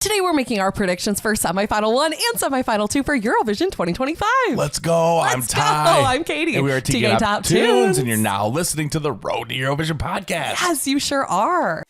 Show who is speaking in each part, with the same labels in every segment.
Speaker 1: Today we're making our predictions for semifinal 1 and semifinal 2 for Eurovision 2025.
Speaker 2: Let's go. I'm Ty.
Speaker 1: I'm Katie.
Speaker 2: And we are tktoptunes, and you're now listening to the Road to Eurovision podcast.
Speaker 1: Yes, you sure are.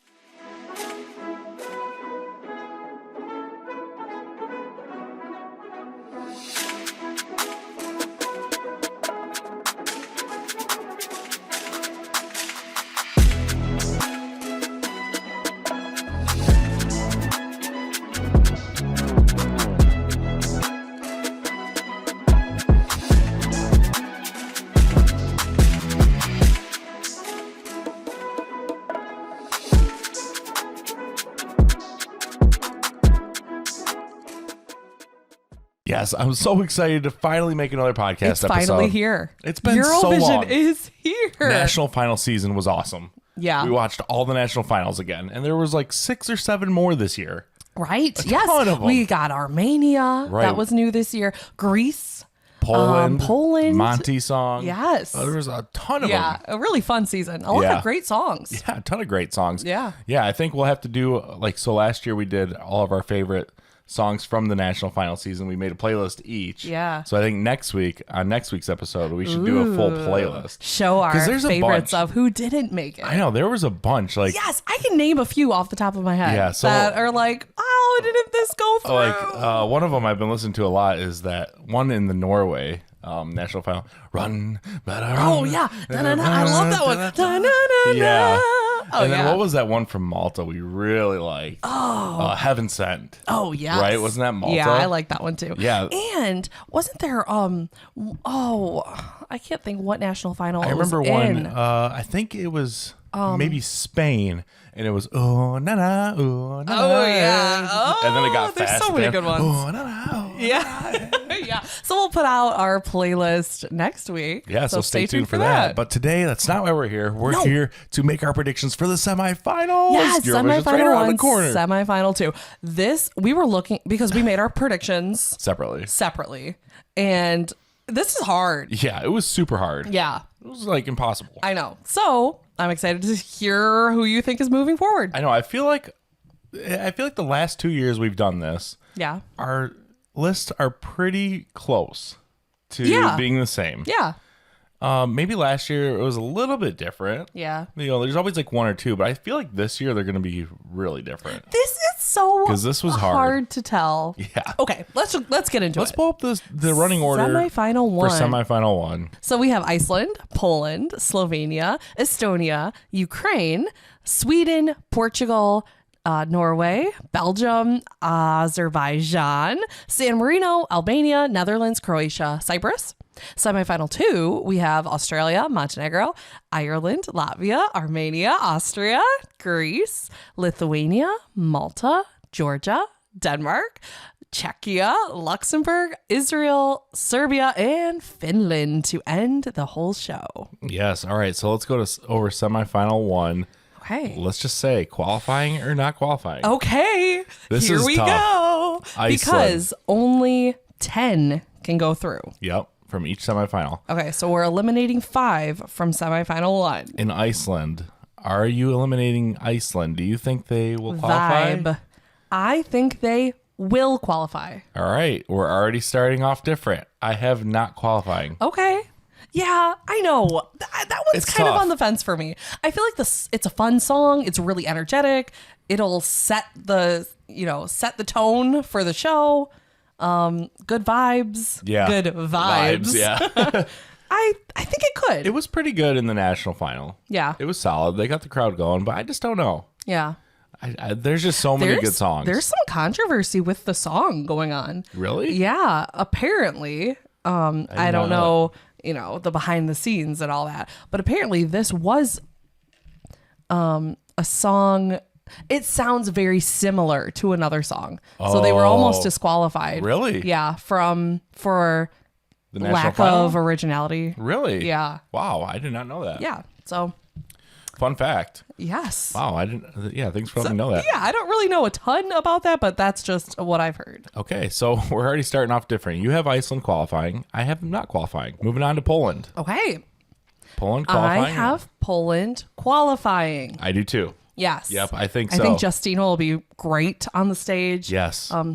Speaker 2: Yes, I'm so excited to finally make another podcast
Speaker 1: It's
Speaker 2: episode.
Speaker 1: finally here.
Speaker 2: It's been so long.
Speaker 1: Eurovision is here.
Speaker 2: National final season was awesome.
Speaker 1: Yeah.
Speaker 2: We watched all the national finals again, and there was like 6 or 7 more this year.
Speaker 1: Right.
Speaker 2: A
Speaker 1: Yes.
Speaker 2: ton of them.
Speaker 1: We got Armenia.
Speaker 2: Right.
Speaker 1: That was new this year. Greece.
Speaker 2: Poland.
Speaker 1: Poland.
Speaker 2: song.
Speaker 1: Yes.
Speaker 2: There was a ton of
Speaker 1: Yeah.
Speaker 2: them.
Speaker 1: A really fun season. A lot of great songs.
Speaker 2: Yeah, a ton of great songs.
Speaker 1: Yeah.
Speaker 2: Yeah, I think we'll have to do, so last year we did all of our favorite songs from the national final season. We made a playlist each.
Speaker 1: Yeah.
Speaker 2: So I think next week, on next week's episode, we should do a full playlist.
Speaker 1: Show our
Speaker 2: there's a
Speaker 1: favorites
Speaker 2: bunch.
Speaker 1: of who didn't make it.
Speaker 2: I know, there was a bunch.
Speaker 1: Yes, I can name a few off the top of my head
Speaker 2: Yeah,
Speaker 1: that are like, oh, didn't this go through?
Speaker 2: one of them I've been listening to a lot is that one in the Norway national final. Run, better run.
Speaker 1: Oh, yeah. Da-na-na. I love that one. Da-na-na-na.
Speaker 2: Yeah.
Speaker 1: Oh,
Speaker 2: and then
Speaker 1: yeah.
Speaker 2: what was that one from Malta we really liked?
Speaker 1: Oh.
Speaker 2: Heaven Sent.
Speaker 1: Oh, yes.
Speaker 2: Right? Wasn't that Malta?
Speaker 1: Yeah, I like that one too.
Speaker 2: Yeah.
Speaker 1: And wasn't there, I can't think what national final
Speaker 2: I
Speaker 1: it was
Speaker 2: remember one,
Speaker 1: in.
Speaker 2: I think it was maybe Spain, and it was, oh, na-na, oh, na-na.
Speaker 1: Oh, yeah. Oh,
Speaker 2: and then it got
Speaker 1: there's
Speaker 2: fast.
Speaker 1: so many
Speaker 2: again.
Speaker 1: good ones.
Speaker 2: Oh, na-na, oh,
Speaker 1: Yeah. Yeah. So we'll put out our playlist next week.
Speaker 2: Yeah, so stay tuned for that. But today, that's not why we're here. We're here to make our predictions for the semifinals.
Speaker 1: Yes,
Speaker 2: Eurovision's
Speaker 1: semifinal
Speaker 2: right around
Speaker 1: 1,
Speaker 2: the corner.
Speaker 1: semifinal 2. We were looking, because we made our predictions
Speaker 2: Separately.
Speaker 1: and this is hard.
Speaker 2: Yeah, it was super hard.
Speaker 1: Yeah,
Speaker 2: It was like impossible.
Speaker 1: I know. So I'm excited to hear who you think is moving forward.
Speaker 2: I know. I feel like the last 2 years we've done this,
Speaker 1: Yeah.
Speaker 2: our lists are pretty close to
Speaker 1: Yeah.
Speaker 2: being the same.
Speaker 1: Yeah.
Speaker 2: Maybe last year it was a little bit different.
Speaker 1: Yeah.
Speaker 2: There's always like 1 or 2, but I feel like this year they're going to be really different.
Speaker 1: This is so
Speaker 2: 'Cause this was
Speaker 1: hard to tell.
Speaker 2: Yeah.
Speaker 1: Okay, let's get into
Speaker 2: Let's
Speaker 1: it.
Speaker 2: pull up the running order
Speaker 1: Semifinal 1.
Speaker 2: for semifinal 1.
Speaker 1: So we have Iceland, Poland, Slovenia, Estonia, Ukraine, Sweden, Portugal, Norway, Belgium, Azerbaijan, San Marino, Albania, Netherlands, Croatia, Cyprus. Semifinal 2, we have Australia, Montenegro, Ireland, Latvia, Armenia, Austria, Greece, Lithuania, Malta, Georgia, Denmark, Czechia, Luxembourg, Israel, Serbia, and Finland to end the whole show.
Speaker 2: Yes. All right. So let's go over semifinal 1.
Speaker 1: Okay.
Speaker 2: Let's just say qualifying or not qualifying.
Speaker 1: Okay.
Speaker 2: This
Speaker 1: Here
Speaker 2: is
Speaker 1: we
Speaker 2: tough.
Speaker 1: go.
Speaker 2: Iceland.
Speaker 1: Because only 10 can go through.
Speaker 2: Yep. From each semifinal.
Speaker 1: Okay, so we're eliminating 5 from semifinal 1.
Speaker 2: In Iceland, are you eliminating Iceland? Do you think they will qualify?
Speaker 1: Vibe. I think they will qualify.
Speaker 2: All right. We're already starting off different. I have not qualifying.
Speaker 1: Okay. Yeah, I know. That one's
Speaker 2: It's
Speaker 1: kind of
Speaker 2: tough.
Speaker 1: on the fence for me. I feel like it's a fun song. It's really energetic. It'll set the tone for the show. Good vibes.
Speaker 2: Yeah.
Speaker 1: Good vibes.
Speaker 2: Yeah.
Speaker 1: I think it could.
Speaker 2: It was pretty good in the national final.
Speaker 1: Yeah.
Speaker 2: It was solid. They got the crowd going, but I just don't know.
Speaker 1: Yeah.
Speaker 2: There's just so many good songs.
Speaker 1: There's some controversy with the song going on.
Speaker 2: Really?
Speaker 1: Yeah. Apparently, I don't know, the behind the scenes and all that, but apparently this was a song. It sounds very similar to another song. So they were almost disqualified.
Speaker 2: Really?
Speaker 1: Yeah. For
Speaker 2: The national
Speaker 1: lack
Speaker 2: final?
Speaker 1: of originality.
Speaker 2: Really?
Speaker 1: Yeah.
Speaker 2: Wow, I did not know that.
Speaker 1: Yeah. So,
Speaker 2: Fun fact.
Speaker 1: yes.
Speaker 2: Wow, I didn't. Yeah, thanks for letting me know that.
Speaker 1: Yeah. I don't really know a ton about that, but that's just what I've heard.
Speaker 2: Okay, so we're already starting off different. You have Iceland qualifying. I have them not qualifying. Moving on to Poland.
Speaker 1: Okay.
Speaker 2: Poland qualifying.
Speaker 1: I have Poland qualifying.
Speaker 2: I do too.
Speaker 1: Yes.
Speaker 2: Yep, I think so.
Speaker 1: I think Justina will be great on the stage.
Speaker 2: Yes.
Speaker 1: Gaia.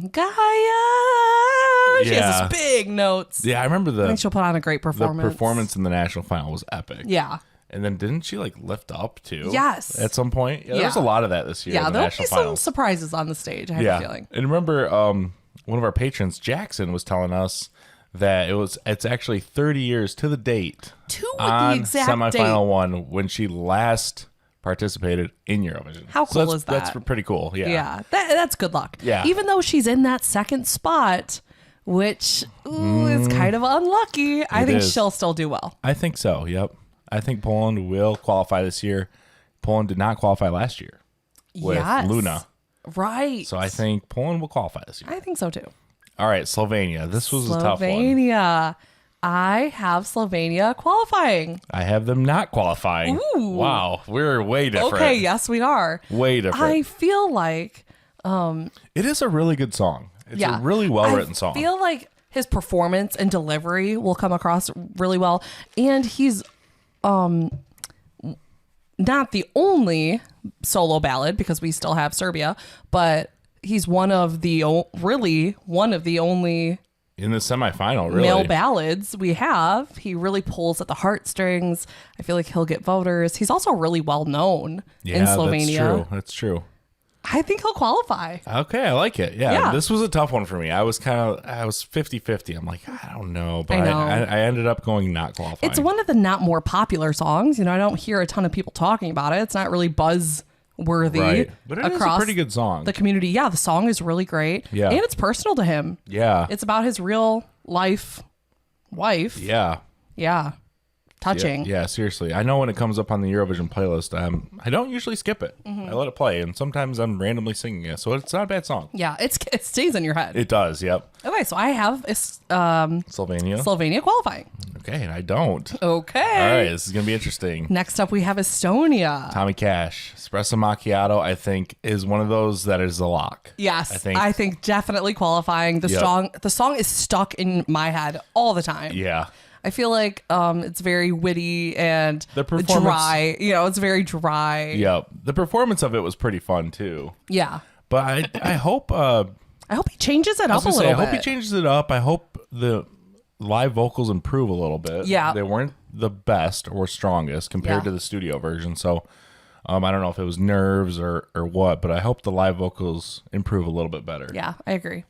Speaker 1: She has these big notes.
Speaker 2: Yeah, I remember
Speaker 1: I think she'll put on a great performance.
Speaker 2: The performance in the national final was epic.
Speaker 1: Yeah.
Speaker 2: And then didn't she like lift up too?
Speaker 1: Yes.
Speaker 2: At some point? Yeah, there's a lot of that this year.
Speaker 1: Yeah,
Speaker 2: in the
Speaker 1: there'll be
Speaker 2: national finals.
Speaker 1: some surprises on the stage, I have a feeling.
Speaker 2: And remember, one of our patrons, Jackson, was telling us that it's actually 30 years to the date.
Speaker 1: The exact
Speaker 2: semifinal
Speaker 1: date.
Speaker 2: one when she last participated in Eurovision.
Speaker 1: How cool is that?
Speaker 2: That's pretty cool. Yeah.
Speaker 1: Yeah. That's good luck.
Speaker 2: Yeah.
Speaker 1: Even though she's in that second spot, which is kind of unlucky, I think she'll still do well.
Speaker 2: I think so. Yep. I think Poland will qualify this year. Poland did not qualify last year with Luna.
Speaker 1: Right.
Speaker 2: So I think Poland will qualify this year.
Speaker 1: I think so too.
Speaker 2: All right, Slovenia. This was a tough one.
Speaker 1: Slovenia. I have Slovenia qualifying.
Speaker 2: I have them not qualifying.
Speaker 1: Ooh.
Speaker 2: Wow, we're way different.
Speaker 1: Okay, yes, we are.
Speaker 2: Way different.
Speaker 1: I feel like
Speaker 2: it is a really good song. It's a really well-written song.
Speaker 1: I feel like his performance and delivery will come across really well. And he's not the only solo ballad, because we still have Serbia, but he's one of the only
Speaker 2: in the semifinal, really.
Speaker 1: male ballads we have. He really pulls at the heartstrings. I feel like he'll get voters. He's also really well known in Slovenia.
Speaker 2: That's true.
Speaker 1: I think he'll qualify.
Speaker 2: Okay, I like it. Yeah, this was a tough one for me. I was 50-50. I'm like, I don't know, but I ended up going not qualifying.
Speaker 1: It's one of the not more popular songs. I don't hear a ton of people talking about it. It's not really buzz-worthy,
Speaker 2: right. But it is a pretty good song.
Speaker 1: The community. Yeah, the song is really great.
Speaker 2: Yeah.
Speaker 1: And it's personal to him.
Speaker 2: Yeah.
Speaker 1: It's about his real life wife.
Speaker 2: Yeah.
Speaker 1: Yeah. Touching.
Speaker 2: Yeah, seriously. I know when it comes up on the Eurovision playlist, I don't usually skip it. I let it play, and sometimes I'm randomly singing it, so it's not a bad song.
Speaker 1: Yeah, it stays in your head.
Speaker 2: It does, yep.
Speaker 1: Okay, so I have Slovenia qualifying.
Speaker 2: Okay, and I don't.
Speaker 1: Okay.
Speaker 2: All right, this is going to be interesting.
Speaker 1: Next up, we have Estonia.
Speaker 2: Tommy Cash. Espresso Macchiato, I think, is one of those that is a lock.
Speaker 1: Yes, I think definitely qualifying. The song is stuck in my head all the time.
Speaker 2: Yeah.
Speaker 1: I feel like it's very witty and dry. It's very dry.
Speaker 2: Yeah. The performance of it was pretty fun, too.
Speaker 1: Yeah.
Speaker 2: But I hope...
Speaker 1: I hope he changes it up a little bit.
Speaker 2: I hope he changes it up. I hope the live vocals improve a little bit.
Speaker 1: Yeah.
Speaker 2: They weren't the best or strongest compared to the studio version. So I don't know if it was nerves or what, but I hope the live vocals improve a little bit better.
Speaker 1: Yeah, I agree.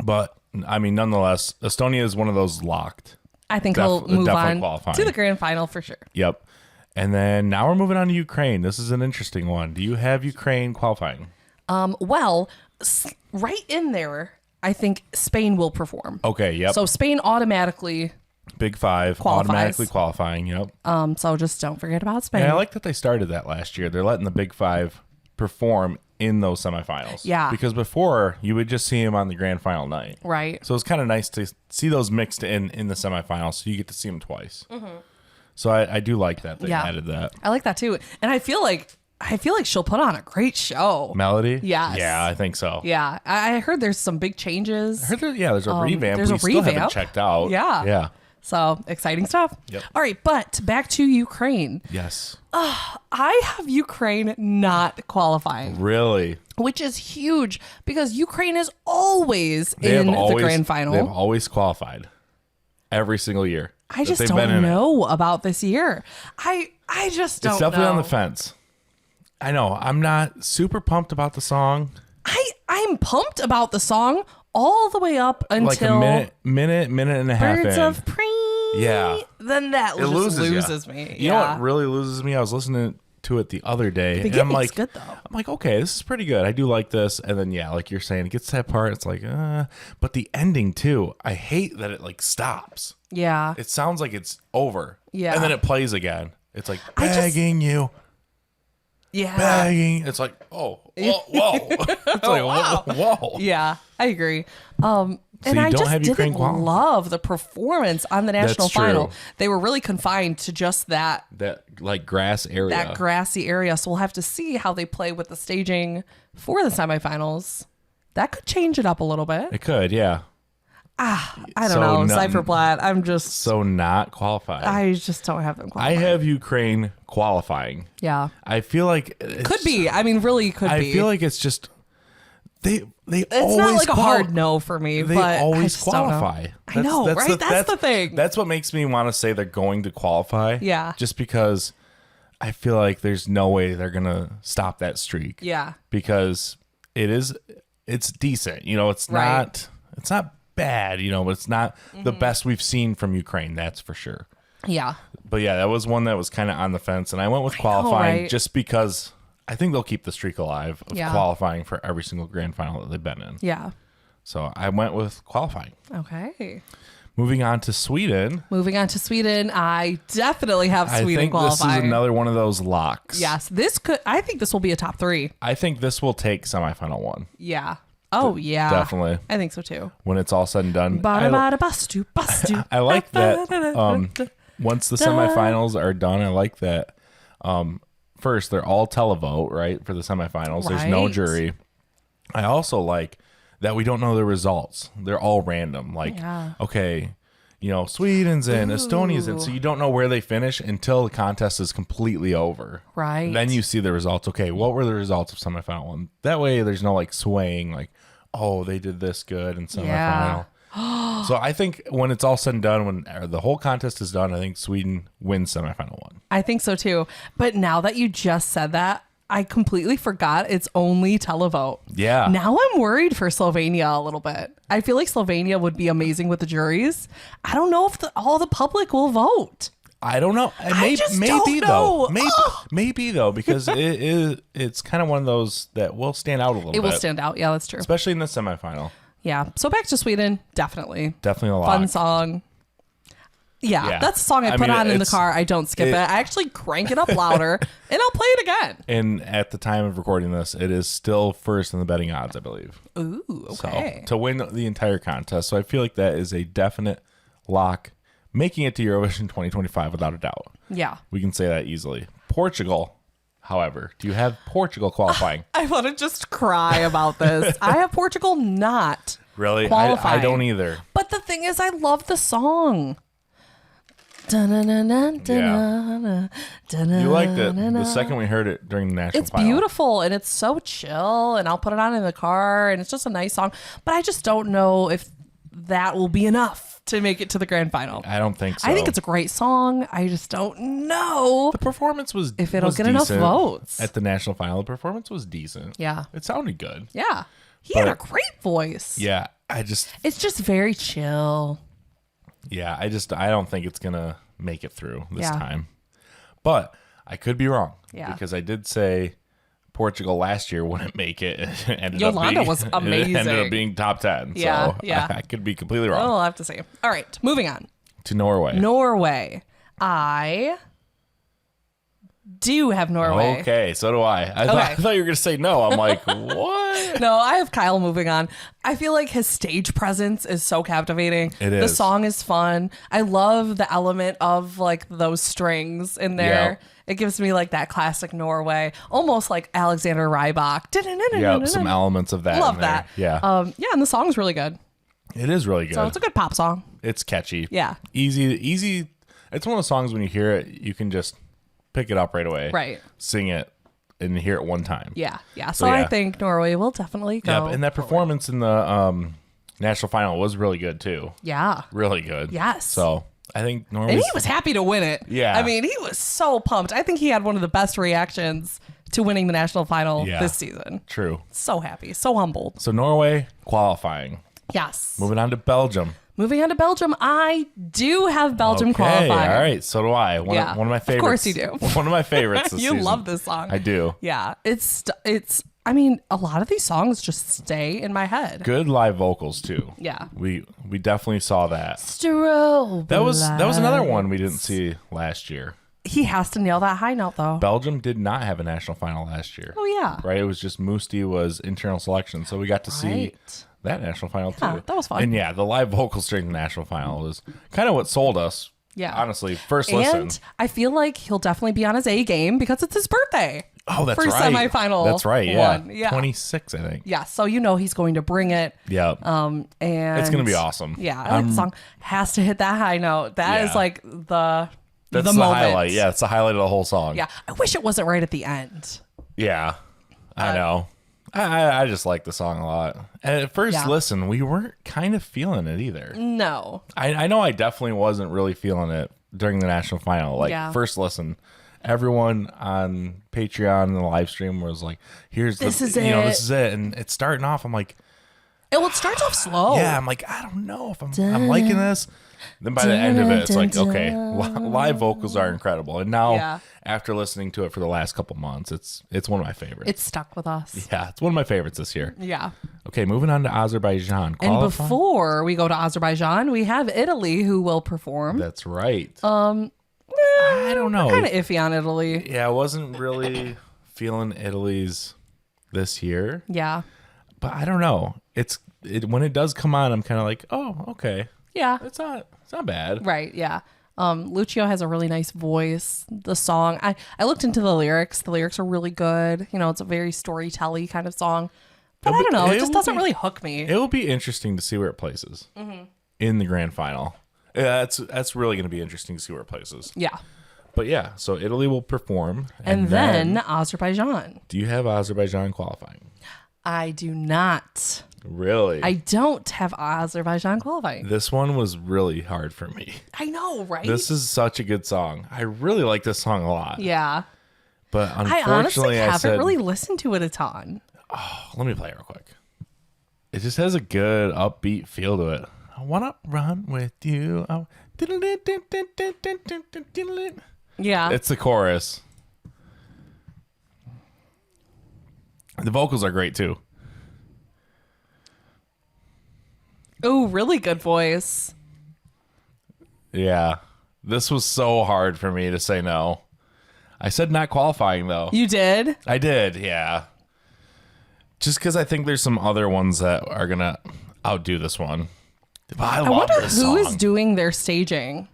Speaker 2: But, nonetheless, Estonia is one of those locked.
Speaker 1: I think he'll move on
Speaker 2: qualifying.
Speaker 1: to the grand final for sure.
Speaker 2: Yep. And then now we're moving on to Ukraine. This is an interesting one. Do you have Ukraine qualifying?
Speaker 1: Well, right in there, I think Spain will perform.
Speaker 2: Okay, yep.
Speaker 1: So Spain automatically
Speaker 2: Big Five
Speaker 1: qualifies.
Speaker 2: Automatically qualifying, yep.
Speaker 1: So just don't forget about Spain.
Speaker 2: And I like that they started that last year. They're letting the Big Five perform in those semifinals.
Speaker 1: Yeah.
Speaker 2: Because before, you would just see them on the grand final night.
Speaker 1: Right.
Speaker 2: So it's kind of nice to see those mixed in the semifinals, so you get to see them twice. Mm-hmm. So I do like that they added that.
Speaker 1: I like that too. And I feel like she'll put on a great show.
Speaker 2: Melody?
Speaker 1: Yes.
Speaker 2: Yeah, I think so.
Speaker 1: Yeah. I heard there's some big changes.
Speaker 2: I heard there's a revamp.
Speaker 1: There's a
Speaker 2: still
Speaker 1: revamp.
Speaker 2: haven't checked out.
Speaker 1: Yeah.
Speaker 2: Yeah.
Speaker 1: So exciting stuff.
Speaker 2: Yep.
Speaker 1: All right, but back to Ukraine.
Speaker 2: Yes.
Speaker 1: I have Ukraine not qualifying.
Speaker 2: Really?
Speaker 1: Which is huge because Ukraine is always in the grand final.
Speaker 2: They've always qualified every single year.
Speaker 1: I just don't know about this year. I just don't know.
Speaker 2: It's definitely on the fence. I know. I'm not super pumped about the song.
Speaker 1: I'm pumped about the song all the way up until
Speaker 2: like a minute and a half
Speaker 1: Birds
Speaker 2: in.
Speaker 1: of Prey.
Speaker 2: Yeah.
Speaker 1: Then that just loses me.
Speaker 2: You know what really loses me? I was listening to it the other day.
Speaker 1: The
Speaker 2: and I'm like,
Speaker 1: good though.
Speaker 2: I'm like, okay, this is pretty good. I do like this. And then like you're saying, it gets to that part. It's like, but the ending too. I hate that it like stops.
Speaker 1: Yeah.
Speaker 2: It sounds like it's over.
Speaker 1: Yeah.
Speaker 2: And then it plays again. It's like begging you.
Speaker 1: Yeah.
Speaker 2: Begging. It's like, whoa. It's like, whoa.
Speaker 1: Yeah, I agree. And I just didn't love the performance on the national final. They were really confined to just that
Speaker 2: like grass area.
Speaker 1: That grassy area. So we'll have to see how they play with the staging for the semifinals. That could change it up a little bit.
Speaker 2: It could, yeah.
Speaker 1: I don't know. Cypherblatt. I'm just
Speaker 2: so not qualified.
Speaker 1: I just don't have them qualified.
Speaker 2: I have Ukraine qualifying.
Speaker 1: Yeah.
Speaker 2: I feel like
Speaker 1: could be. I mean, really could be.
Speaker 2: I feel like it's just they
Speaker 1: it's
Speaker 2: always
Speaker 1: not like a hard no for me.
Speaker 2: They
Speaker 1: but
Speaker 2: always
Speaker 1: I just don't know.
Speaker 2: qualify.
Speaker 1: I know, right? That's the thing.
Speaker 2: That's what makes me want to say they're going to qualify.
Speaker 1: Yeah.
Speaker 2: Just because I feel like there's no way they're gonna stop that streak.
Speaker 1: Yeah.
Speaker 2: Because it's decent. You know, it's not bad, you know, but it's not the best we've seen from Ukraine, that's for sure.
Speaker 1: Yeah.
Speaker 2: But yeah, that was one that was kind of on the fence, and I went with qualifying just because I think they'll keep the streak alive of qualifying for every single grand final that they've been in.
Speaker 1: Yeah.
Speaker 2: So I went with qualifying.
Speaker 1: Okay.
Speaker 2: Moving on to Sweden.
Speaker 1: I definitely have Sweden qualifying.
Speaker 2: This is another one of those locks.
Speaker 1: Yes. I think this will be a top 3.
Speaker 2: I think this will take semifinal 1.
Speaker 1: Yeah. Oh, yeah.
Speaker 2: Definitely.
Speaker 1: I think so, too.
Speaker 2: When it's all said and done. I like that. Once the semifinals are done, I like that. First, they're all televote, right, for the semifinals. There's no jury. I also like that we don't know the results. They're all random. Like, okay, you know, Sweden's in, Estonia's in. So you don't know where they finish until the contest is completely over.
Speaker 1: Right.
Speaker 2: Then you see the results. Okay, what were the results of semifinal 1? That way there's no like swaying like, oh, they did this good in semifinal. So I think when it's all said and done, when the whole contest is done, I think Sweden wins semifinal 1.
Speaker 1: I think so too. But now that you just said that, I completely forgot it's only televote.
Speaker 2: Yeah.
Speaker 1: Now I'm worried for Slovenia a little bit. I feel like Slovenia would be amazing with the juries. I don't know if all the public will vote.
Speaker 2: I don't know.
Speaker 1: I just don't know.
Speaker 2: Maybe though, because it's kind of one of those that will stand out a little bit.
Speaker 1: It will stand out. Yeah, that's true.
Speaker 2: Especially in the semifinal.
Speaker 1: Yeah. So back to Sweden. Definitely
Speaker 2: a lot.
Speaker 1: Fun song. Yeah, that's a song I put on in the car. I don't skip it. I actually crank it up louder and I'll play it again.
Speaker 2: And at the time of recording this, it is still first in the betting odds, I believe.
Speaker 1: Ooh, okay.
Speaker 2: So to win the entire contest. So I feel like that is a definite lock, making it to Eurovision 2025 without a doubt.
Speaker 1: Yeah.
Speaker 2: We can say that easily. Portugal, however, do you have Portugal qualifying?
Speaker 1: I want to just cry about this. I have Portugal not
Speaker 2: really
Speaker 1: qualifying.
Speaker 2: I don't either.
Speaker 1: But the thing is, I love the song.
Speaker 2: You liked it the second we heard it during the national final.
Speaker 1: It's beautiful and it's so chill, and I'll put it on in the car and it's just a nice song. But I just don't know if that will be enough to make it to the grand final.
Speaker 2: I don't think so.
Speaker 1: I think it's a great song. I just don't know
Speaker 2: the performance was
Speaker 1: if it'll get enough votes
Speaker 2: at the national final. The performance was decent.
Speaker 1: Yeah,
Speaker 2: it sounded good.
Speaker 1: Yeah, he had a great voice.
Speaker 2: Yeah,
Speaker 1: it's just very chill.
Speaker 2: Yeah, I don't think it's gonna make it through this time. But I could be wrong. Yeah. Because I did say Portugal last year wouldn't make it.
Speaker 1: Yolanda was amazing.
Speaker 2: It ended up being top 10.
Speaker 1: Yeah,
Speaker 2: so I could be completely wrong.
Speaker 1: I'll have to see. All right, moving on.
Speaker 2: To Norway.
Speaker 1: I do have Norway.
Speaker 2: Okay, so do I. I thought you were going to say no. I'm like, what?
Speaker 1: No, I have Kyle moving on. I feel like his stage presence is so captivating.
Speaker 2: It is.
Speaker 1: The song is fun. I love the element of like those strings in there. Yeah. It gives me like that classic Norway, almost like Alexander Rybak.
Speaker 2: Yeah, some elements of that.
Speaker 1: Love that.
Speaker 2: Yeah.
Speaker 1: And the song's really good.
Speaker 2: It is really good.
Speaker 1: So it's a good pop song.
Speaker 2: It's catchy.
Speaker 1: Yeah.
Speaker 2: Easy. It's one of those songs when you hear it, you can just pick it up right away.
Speaker 1: Right.
Speaker 2: Sing it and hear it one time.
Speaker 1: Yeah. Yeah. So I think Norway will definitely go.
Speaker 2: Yeah, and that performance in the national final was really good too.
Speaker 1: Yeah.
Speaker 2: Really good.
Speaker 1: Yes.
Speaker 2: So I think Norway.
Speaker 1: And he was happy to win it.
Speaker 2: Yeah.
Speaker 1: I mean, he was so pumped. I think he had one of the best reactions to winning the national final this season.
Speaker 2: True.
Speaker 1: So happy. So humbled.
Speaker 2: So Norway qualifying.
Speaker 1: Yes.
Speaker 2: Moving on to Belgium.
Speaker 1: I do have Belgium qualifying.
Speaker 2: All right, so do I. One of my favorites.
Speaker 1: Of course you do.
Speaker 2: One of my favorites this season.
Speaker 1: You love this song.
Speaker 2: I do.
Speaker 1: Yeah. It's I mean, a lot of these songs just stay in my head.
Speaker 2: Good live vocals too.
Speaker 1: Yeah.
Speaker 2: We definitely saw that.
Speaker 1: Strobe.
Speaker 2: That was another one we didn't see last year.
Speaker 1: He has to nail that high note though.
Speaker 2: Belgium did not have a national final last year.
Speaker 1: Oh yeah.
Speaker 2: Right? It was just Musti was internal selection, so we got to see that national final too.
Speaker 1: That was fun.
Speaker 2: And the live vocals during the national final was kind of what sold us. Yeah. Honestly, first listen.
Speaker 1: And I feel like he'll definitely be on his A game because it's his birthday.
Speaker 2: Oh, that's
Speaker 1: first
Speaker 2: right.
Speaker 1: semifinal.
Speaker 2: That's right. Yeah.
Speaker 1: One. Yeah.
Speaker 2: 26, I think.
Speaker 1: Yeah. So he's going to bring it.
Speaker 2: Yeah.
Speaker 1: And
Speaker 2: It's going to be awesome.
Speaker 1: Yeah. I like the song. Has to hit that high note. That is like that's the moment.
Speaker 2: Highlight. Yeah, it's the highlight of the whole song.
Speaker 1: Yeah. I wish it wasn't right at the end.
Speaker 2: Yeah. I know. I just like the song a lot. And at first listen, we weren't kind of feeling it either.
Speaker 1: No.
Speaker 2: I know I definitely wasn't really feeling it during the national final. Like first listen, everyone on Patreon and the live stream was like, this is it. And it's starting off. I'm like,
Speaker 1: it starts off slow.
Speaker 2: Yeah. I'm like, I don't know if I'm liking this. Then by the end of it, it's like, okay, live vocals are incredible. And now after listening to it for the last couple months, it's one of my favorites.
Speaker 1: It's stuck with us.
Speaker 2: Yeah, it's one of my favorites this year.
Speaker 1: Yeah.
Speaker 2: Okay, moving on to Azerbaijan.
Speaker 1: And before we go to Azerbaijan, we have Italy who will perform.
Speaker 2: That's right.
Speaker 1: I
Speaker 2: don't know.
Speaker 1: Kind of iffy on Italy.
Speaker 2: Yeah, I wasn't really feeling Italy's this year.
Speaker 1: Yeah.
Speaker 2: But I don't know. When it does come on, I'm kind of like, oh, okay.
Speaker 1: Yeah.
Speaker 2: It's not bad.
Speaker 1: Right, yeah. Lucio has a really nice voice. The song, I looked into the lyrics. The lyrics are really good. It's a very storytelling kind of song. But I don't know. It just doesn't really hook me.
Speaker 2: It will be interesting to see where it places in the grand final. Yeah, that's really going to be interesting to see where it places.
Speaker 1: Yeah.
Speaker 2: But yeah, so Italy will perform.
Speaker 1: And then Azerbaijan.
Speaker 2: Do you have Azerbaijan qualifying?
Speaker 1: I do not.
Speaker 2: Really?
Speaker 1: I don't have Azerbaijan qualifying.
Speaker 2: This one was really hard for me.
Speaker 1: I know, right?
Speaker 2: This is such a good song. I really like this song a lot.
Speaker 1: Yeah.
Speaker 2: But unfortunately,
Speaker 1: I honestly haven't really listened to it a ton.
Speaker 2: Oh, let me play it real quick. It just has a good upbeat feel to it. I want to run with you.
Speaker 1: Yeah.
Speaker 2: It's the chorus. The vocals are great too.
Speaker 1: Oh, really good voice.
Speaker 2: Yeah. This was so hard for me to say no. I said not qualifying though.
Speaker 1: You did?
Speaker 2: I did, yeah. Just because I think there's some other ones that are going to outdo this one. But I love
Speaker 1: wonder
Speaker 2: this
Speaker 1: who
Speaker 2: song.
Speaker 1: is doing their staging.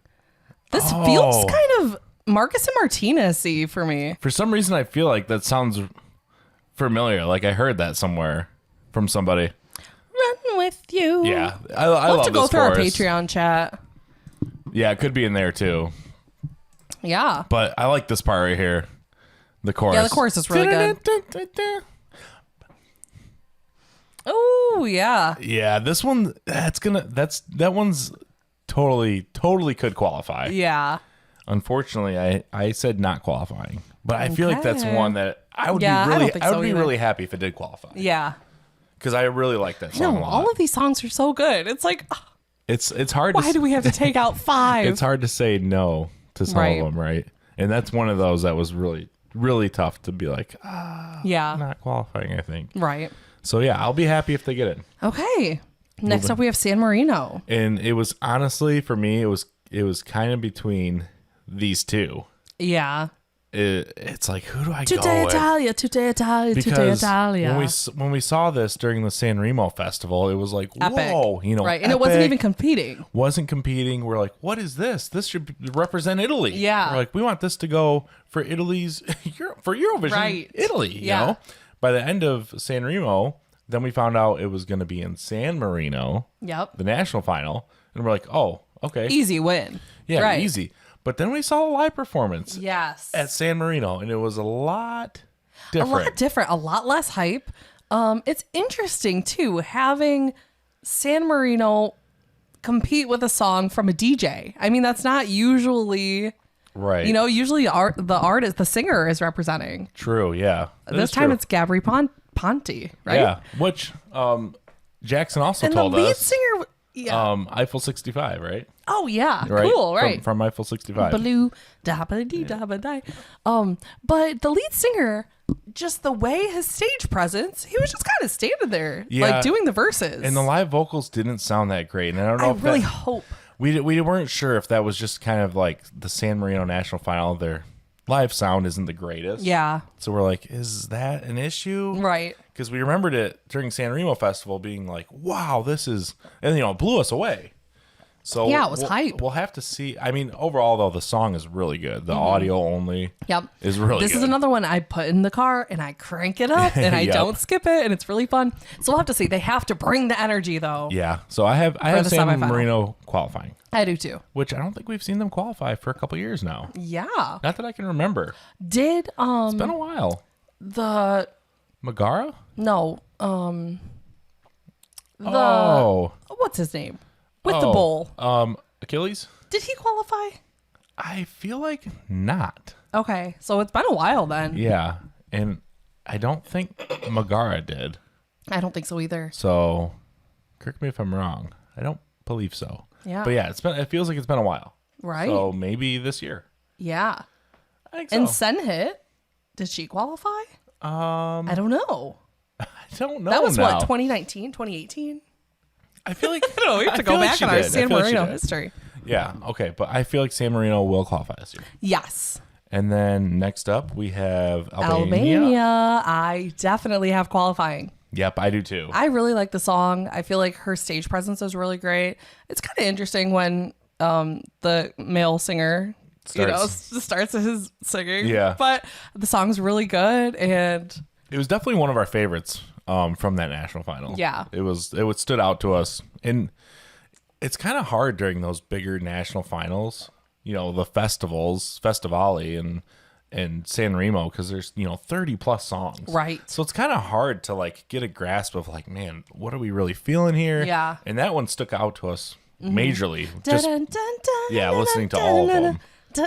Speaker 1: This feels kind of Marcus and Martinez-y for me.
Speaker 2: For some reason, I feel like that sounds familiar. Like I heard that somewhere from somebody.
Speaker 1: Run with you.
Speaker 2: Yeah, I love this chorus. We'll have to go through
Speaker 1: our Patreon chat.
Speaker 2: Yeah, it could be in there too.
Speaker 1: Yeah.
Speaker 2: But I like this part right here. The chorus.
Speaker 1: Yeah, the chorus is really good. Oh, yeah.
Speaker 2: Yeah, this one, that one's totally could qualify.
Speaker 1: Yeah.
Speaker 2: Unfortunately, I said not qualifying. But I feel like that's one that I would be really happy if it did qualify.
Speaker 1: Yeah.
Speaker 2: Because I really like that song a lot.
Speaker 1: All of these songs are so good. It's like,
Speaker 2: it's hard.
Speaker 1: Why do we have to take out 5?
Speaker 2: It's hard to say no to some of them, right? And that's one of those that was really, really tough to be like, not qualifying, I think.
Speaker 1: Right.
Speaker 2: So yeah, I'll be happy if they get it.
Speaker 1: Okay. Next up, we have San Marino.
Speaker 2: And it was honestly for me, it was kind of between these two.
Speaker 1: Yeah.
Speaker 2: It's like, who do I go
Speaker 1: with? Today Italia.
Speaker 2: When we saw this during the San Remo festival, it was like,
Speaker 1: epic.
Speaker 2: Whoa,
Speaker 1: right? And it wasn't even competing.
Speaker 2: We're like, what is this? This should represent Italy.
Speaker 1: Yeah.
Speaker 2: We're like, we want this to go for Italy's for Eurovision. Right. Italy. You know. By the end of San Remo, then we found out it was going to be in San Marino. Yep. The national final, and we're like, oh, okay,
Speaker 1: easy win.
Speaker 2: Yeah, right. Easy. But then we saw a live performance.
Speaker 1: Yes.
Speaker 2: At San Marino, and it was a lot different.
Speaker 1: A lot less hype. It's interesting too having San Marino compete with a song from a DJ. I mean, that's not usually right. Usually the singer is representing.
Speaker 2: True. Yeah.
Speaker 1: This time it's Gabri Ponte, right?
Speaker 2: Yeah. Which Jackson also told us.
Speaker 1: And the lead singer. Yeah.
Speaker 2: Eiffel 65, right?
Speaker 1: Oh yeah,
Speaker 2: right?
Speaker 1: Cool, right?
Speaker 2: From Eiffel 65.
Speaker 1: Blue, da ba dee da ba die. But the lead singer, just the way his stage presence, he was just kind of standing there, like doing the verses.
Speaker 2: And the live vocals didn't sound that great. And I don't know.
Speaker 1: I really hope
Speaker 2: we weren't sure if that was just kind of like the San Marino National Final. Their live sound isn't the greatest.
Speaker 1: Yeah.
Speaker 2: So we're like, is that an issue?
Speaker 1: Right.
Speaker 2: Because we remembered it during San Remo Festival being like, wow, this is, and it blew us away. So
Speaker 1: yeah, it was hype.
Speaker 2: We'll have to see. I mean, overall though, the song is really good. The audio only is really good.
Speaker 1: This is another one I put in the car and I crank it up and I don't skip it, and it's really fun. So we'll have to see. They have to bring the energy though.
Speaker 2: Yeah. So I have San Marino qualifying.
Speaker 1: I do too.
Speaker 2: Which I don't think we've seen them qualify for a couple years now.
Speaker 1: Yeah.
Speaker 2: Not that I can remember.
Speaker 1: It's
Speaker 2: been a while.
Speaker 1: The
Speaker 2: Megara?
Speaker 1: No. What's his name? With the bowl.
Speaker 2: Achilles?
Speaker 1: Did he qualify?
Speaker 2: I feel like not.
Speaker 1: Okay. So it's been a while then.
Speaker 2: Yeah. And I don't think Megara did.
Speaker 1: I don't think so either.
Speaker 2: So correct me if I'm wrong. I don't believe so.
Speaker 1: Yeah.
Speaker 2: But yeah, it feels like it's been a while.
Speaker 1: Right.
Speaker 2: So maybe this year.
Speaker 1: Yeah.
Speaker 2: I think so.
Speaker 1: And Senhit, did she qualify? I don't know.
Speaker 2: I don't know.
Speaker 1: That was what, 2019, 2018?
Speaker 2: I feel like
Speaker 1: I don't know. We have to go back in our San Marino history.
Speaker 2: Yeah. Okay. But I feel like San Marino will qualify this year.
Speaker 1: Yes.
Speaker 2: And then next up we have
Speaker 1: Albania. I definitely have qualifying.
Speaker 2: Yep, I do too.
Speaker 1: I really like the song. I feel like her stage presence is really great. It's kind of interesting when the male singer starts his singing.
Speaker 2: Yeah.
Speaker 1: But the song's really good, and
Speaker 2: it was definitely one of our favorites from that national final.
Speaker 1: Yeah.
Speaker 2: It stood out to us. And it's kind of hard during those bigger national finals, the Festivali and San Remo, because there's 30 plus songs,
Speaker 1: right? So
Speaker 2: it's kind of hard to like get a grasp of like, man, what are we really feeling here?
Speaker 1: Yeah.
Speaker 2: And that one stuck out to us majorly. Just listening to all of them.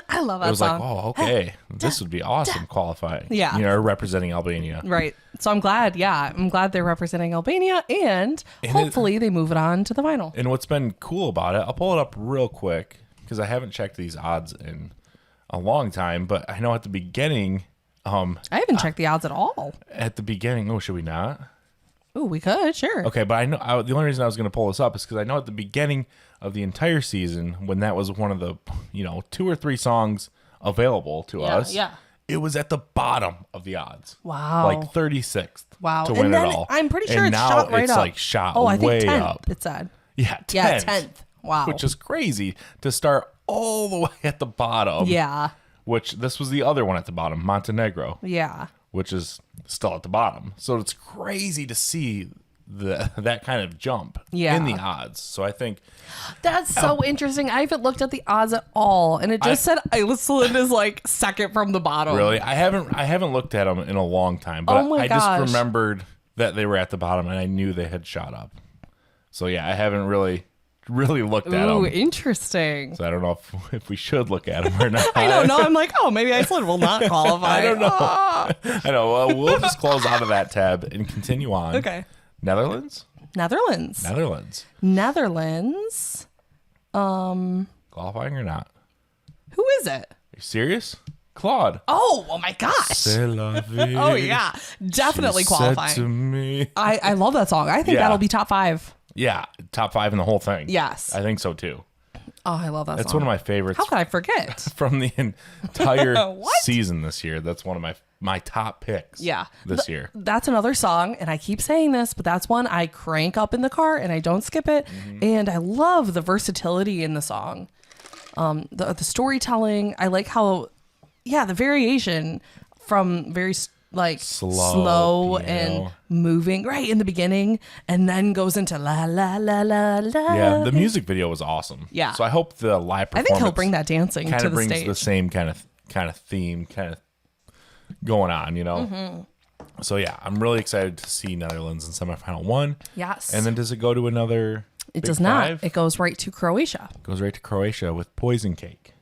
Speaker 1: I love that song.
Speaker 2: It was like, oh, okay, this would be awesome qualifying.
Speaker 1: Yeah.
Speaker 2: Representing Albania.
Speaker 1: Right. So I'm glad they're representing Albania, and hopefully they move it on to the final.
Speaker 2: And what's been cool about it, I'll pull it up real quick because I haven't checked these odds in a long time, but I know at the beginning,
Speaker 1: I haven't checked the odds at all.
Speaker 2: At the beginning, should we not?
Speaker 1: Oh, we could, sure.
Speaker 2: Okay, but I know the only reason I was going to pull this up is because I know at the beginning of the entire season, when that was one of the 2 or 3 songs available to us, it was at the bottom of the odds.
Speaker 1: Wow,
Speaker 2: like 36th.
Speaker 1: Wow,
Speaker 2: to win
Speaker 1: and then
Speaker 2: it all.
Speaker 1: I'm pretty sure
Speaker 2: and
Speaker 1: it's
Speaker 2: now
Speaker 1: shot right
Speaker 2: it's
Speaker 1: up.
Speaker 2: Like shot
Speaker 1: I think
Speaker 2: way
Speaker 1: 10th,
Speaker 2: up.
Speaker 1: it said.
Speaker 2: Yeah, 10th.
Speaker 1: Yeah, 10th. Wow,
Speaker 2: which is crazy to start all the way at the bottom.
Speaker 1: Yeah.
Speaker 2: Which this was the other one at the bottom, Montenegro.
Speaker 1: Yeah.
Speaker 2: Which is still at the bottom. So it's crazy to see that kind of jump in the odds. So I think
Speaker 1: that's so interesting. I haven't looked at the odds at all, and it just said Iceland is like second from the bottom.
Speaker 2: Really? I haven't looked at them in a long time, but I just remembered that they were at the bottom, and I knew they had shot up. So yeah, I haven't really looked at them.
Speaker 1: Ooh, interesting.
Speaker 2: So I don't know if we should look at them or not.
Speaker 1: I don't know. I'm like, maybe Iceland will not qualify.
Speaker 2: I don't know. I know. Well, we'll just close out of that tab and continue on.
Speaker 1: Okay.
Speaker 2: Netherlands. Qualifying or not?
Speaker 1: Who is it?
Speaker 2: Are you serious? Claude.
Speaker 1: Oh my gosh. Oh yeah, definitely qualifying.
Speaker 2: Said to me.
Speaker 1: I love that song. I think that'll be top 5.
Speaker 2: Yeah, top 5 in the whole thing.
Speaker 1: Yes,
Speaker 2: I think so too.
Speaker 1: Oh, I love that song.
Speaker 2: That's one of my favorites.
Speaker 1: How could I forget?
Speaker 2: From the entire season this year. That's one of my top picks.
Speaker 1: Yeah,
Speaker 2: this year.
Speaker 1: That's another song, and I keep saying this, but that's one I crank up in the car and I don't skip it. And I love the versatility in the song, the storytelling. I like how, the variation from very slow and moving right in the beginning, and then goes into la la la la la.
Speaker 2: Yeah, the music video was awesome.
Speaker 1: Yeah,
Speaker 2: so I hope the live performance.
Speaker 1: I think he'll bring that dancing to the
Speaker 2: brings
Speaker 1: stage.
Speaker 2: The same kind of theme going on, So yeah, I'm really excited to see Netherlands in semifinal 1.
Speaker 1: Yes,
Speaker 2: and then does it go to another?
Speaker 1: It does not. It goes right to Croatia.
Speaker 2: Goes right to Croatia with Poison Cake.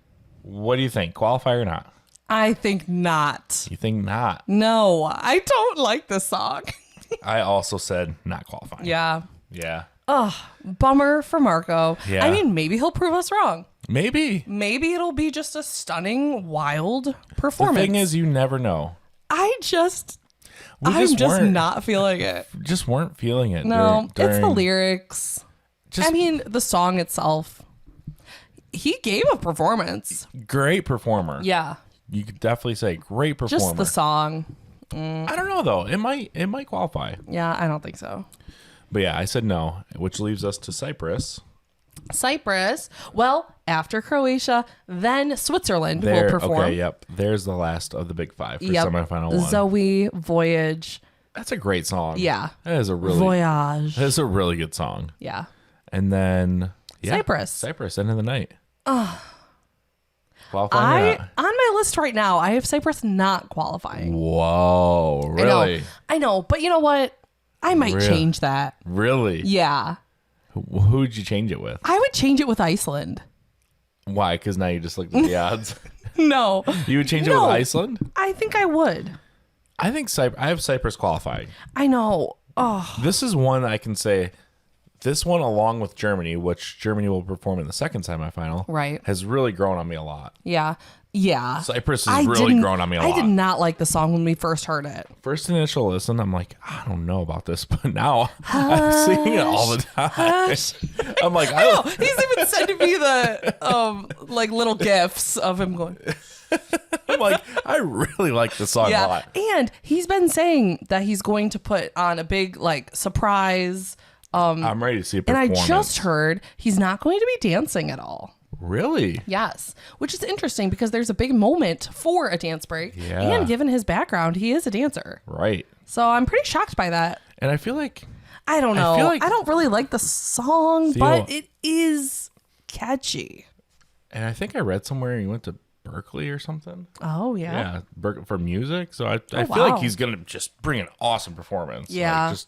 Speaker 2: What do you think? Qualify or not?
Speaker 1: I think not.
Speaker 2: You think not?
Speaker 1: No, I don't like this song.
Speaker 2: I also said not qualifying.
Speaker 1: Yeah.
Speaker 2: Yeah.
Speaker 1: Ugh, bummer for Marco.
Speaker 2: Yeah.
Speaker 1: I mean, maybe he'll prove us wrong.
Speaker 2: Maybe
Speaker 1: it'll be just a stunning, wild performance.
Speaker 2: The thing is, you never know.
Speaker 1: I'm just not feeling it.
Speaker 2: Just weren't feeling it.
Speaker 1: No, it's the lyrics. I mean, the song itself. He gave a performance.
Speaker 2: Great performer.
Speaker 1: Yeah.
Speaker 2: You could definitely say great performer.
Speaker 1: Just the song.
Speaker 2: I don't know though. It might qualify.
Speaker 1: Yeah, I don't think so.
Speaker 2: But yeah, I said no, which leaves us to Cyprus.
Speaker 1: Cyprus. Well, after Croatia, then Switzerland will perform.
Speaker 2: Okay, yep. There's the last of the big five for semifinal one.
Speaker 1: Zoe, Voyage.
Speaker 2: That's a great song.
Speaker 1: Yeah.
Speaker 2: That is a really
Speaker 1: Voyage.
Speaker 2: That is a really good song.
Speaker 1: Yeah.
Speaker 2: And then
Speaker 1: Cyprus,
Speaker 2: end of the night. Qualifying
Speaker 1: on my list right now, I have Cyprus not qualifying.
Speaker 2: Whoa, really?
Speaker 1: I know, but you know what? I might change that.
Speaker 2: Really?
Speaker 1: Yeah.
Speaker 2: Who would you change it with?
Speaker 1: I would change it with Iceland.
Speaker 2: Why? Because now you just looked at the odds.
Speaker 1: No.
Speaker 2: You would change it with Iceland?
Speaker 1: I think I would.
Speaker 2: I think I have Cyprus qualifying.
Speaker 1: I know. Oh.
Speaker 2: This is one I can say. This one, along with Germany, which Germany will perform in the second semifinal,
Speaker 1: right,
Speaker 2: has really grown on me a lot.
Speaker 1: Yeah. Yeah.
Speaker 2: Cyprus has really grown on me a lot.
Speaker 1: I did not like the song when we first heard it.
Speaker 2: First initial listen, I'm like, I don't know about this, but now I'm singing it all the time. I'm like,
Speaker 1: I know. He's even sending me the like little gifs of him going.
Speaker 2: I'm like, I really like the song a lot.
Speaker 1: And he's been saying that he's going to put on a big like surprise.
Speaker 2: I'm ready to see a performance.
Speaker 1: And I just heard he's not going to be dancing at all.
Speaker 2: Really?
Speaker 1: Yes. Which is interesting because there's a big moment for a dance break.
Speaker 2: Yeah.
Speaker 1: And given his background, he is a dancer.
Speaker 2: Right.
Speaker 1: So I'm pretty shocked by that.
Speaker 2: And I feel like...
Speaker 1: I don't know. I don't really like the song, but it is catchy.
Speaker 2: And I think I read somewhere he went to Berkeley or something.
Speaker 1: Oh, yeah.
Speaker 2: Yeah, for music. So I feel like he's going to just bring an awesome performance.
Speaker 1: Yeah.
Speaker 2: Like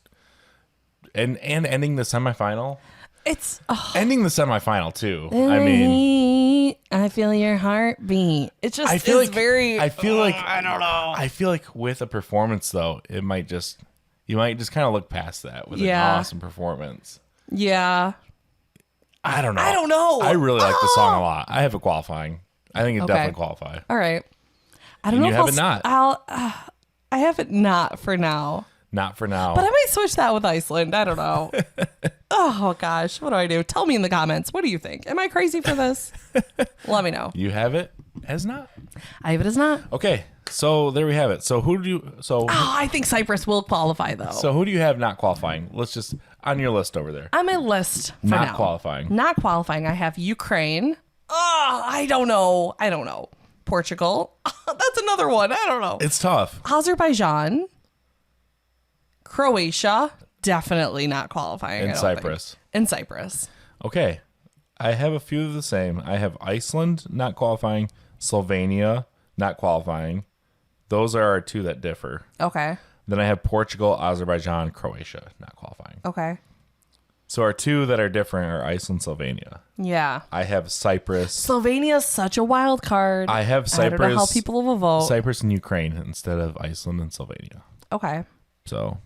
Speaker 2: and ending the semifinal.
Speaker 1: It's
Speaker 2: ending the semifinal too. I mean,
Speaker 1: I feel your heartbeat. It's just
Speaker 2: I feel like
Speaker 1: very.
Speaker 2: I feel like
Speaker 1: I don't know.
Speaker 2: I feel like with a performance though, you might just kind of look past that with an awesome performance.
Speaker 1: Yeah.
Speaker 2: I don't know.
Speaker 1: I
Speaker 2: really like the song a lot. I have it qualifying. I think it definitely qualify.
Speaker 1: All right. I don't know if
Speaker 2: you have it not.
Speaker 1: I have it not for now.
Speaker 2: Not for now.
Speaker 1: But I might switch that with Iceland. I don't know. Oh, gosh. What do I do? Tell me in the comments. What do you think? Am I crazy for this? Let me know.
Speaker 2: You have it as not?
Speaker 1: I have it as not.
Speaker 2: Okay. So there we have it. So who do you...
Speaker 1: I think Cyprus will qualify, though.
Speaker 2: So who do you have not qualifying? Let's just... On your list over there.
Speaker 1: On my list for
Speaker 2: not
Speaker 1: now.
Speaker 2: Qualifying.
Speaker 1: Not qualifying. I have Ukraine. I don't know. Portugal. That's another one. I don't know.
Speaker 2: It's tough.
Speaker 1: Azerbaijan. Croatia, definitely not qualifying.
Speaker 2: And Cyprus.
Speaker 1: And Cyprus.
Speaker 2: Okay. I have a few of the same. I have Iceland not qualifying, Slovenia not qualifying. Those are our two that differ.
Speaker 1: Okay.
Speaker 2: Then I have Portugal, Azerbaijan, Croatia not qualifying.
Speaker 1: Okay.
Speaker 2: So our two that are different are Iceland, Slovenia.
Speaker 1: Yeah.
Speaker 2: I have Cyprus.
Speaker 1: Slovenia is such a wild card.
Speaker 2: I have Cyprus.
Speaker 1: I don't know how people will vote.
Speaker 2: Cyprus and Ukraine instead of Iceland and Slovenia.
Speaker 1: Okay.
Speaker 2: So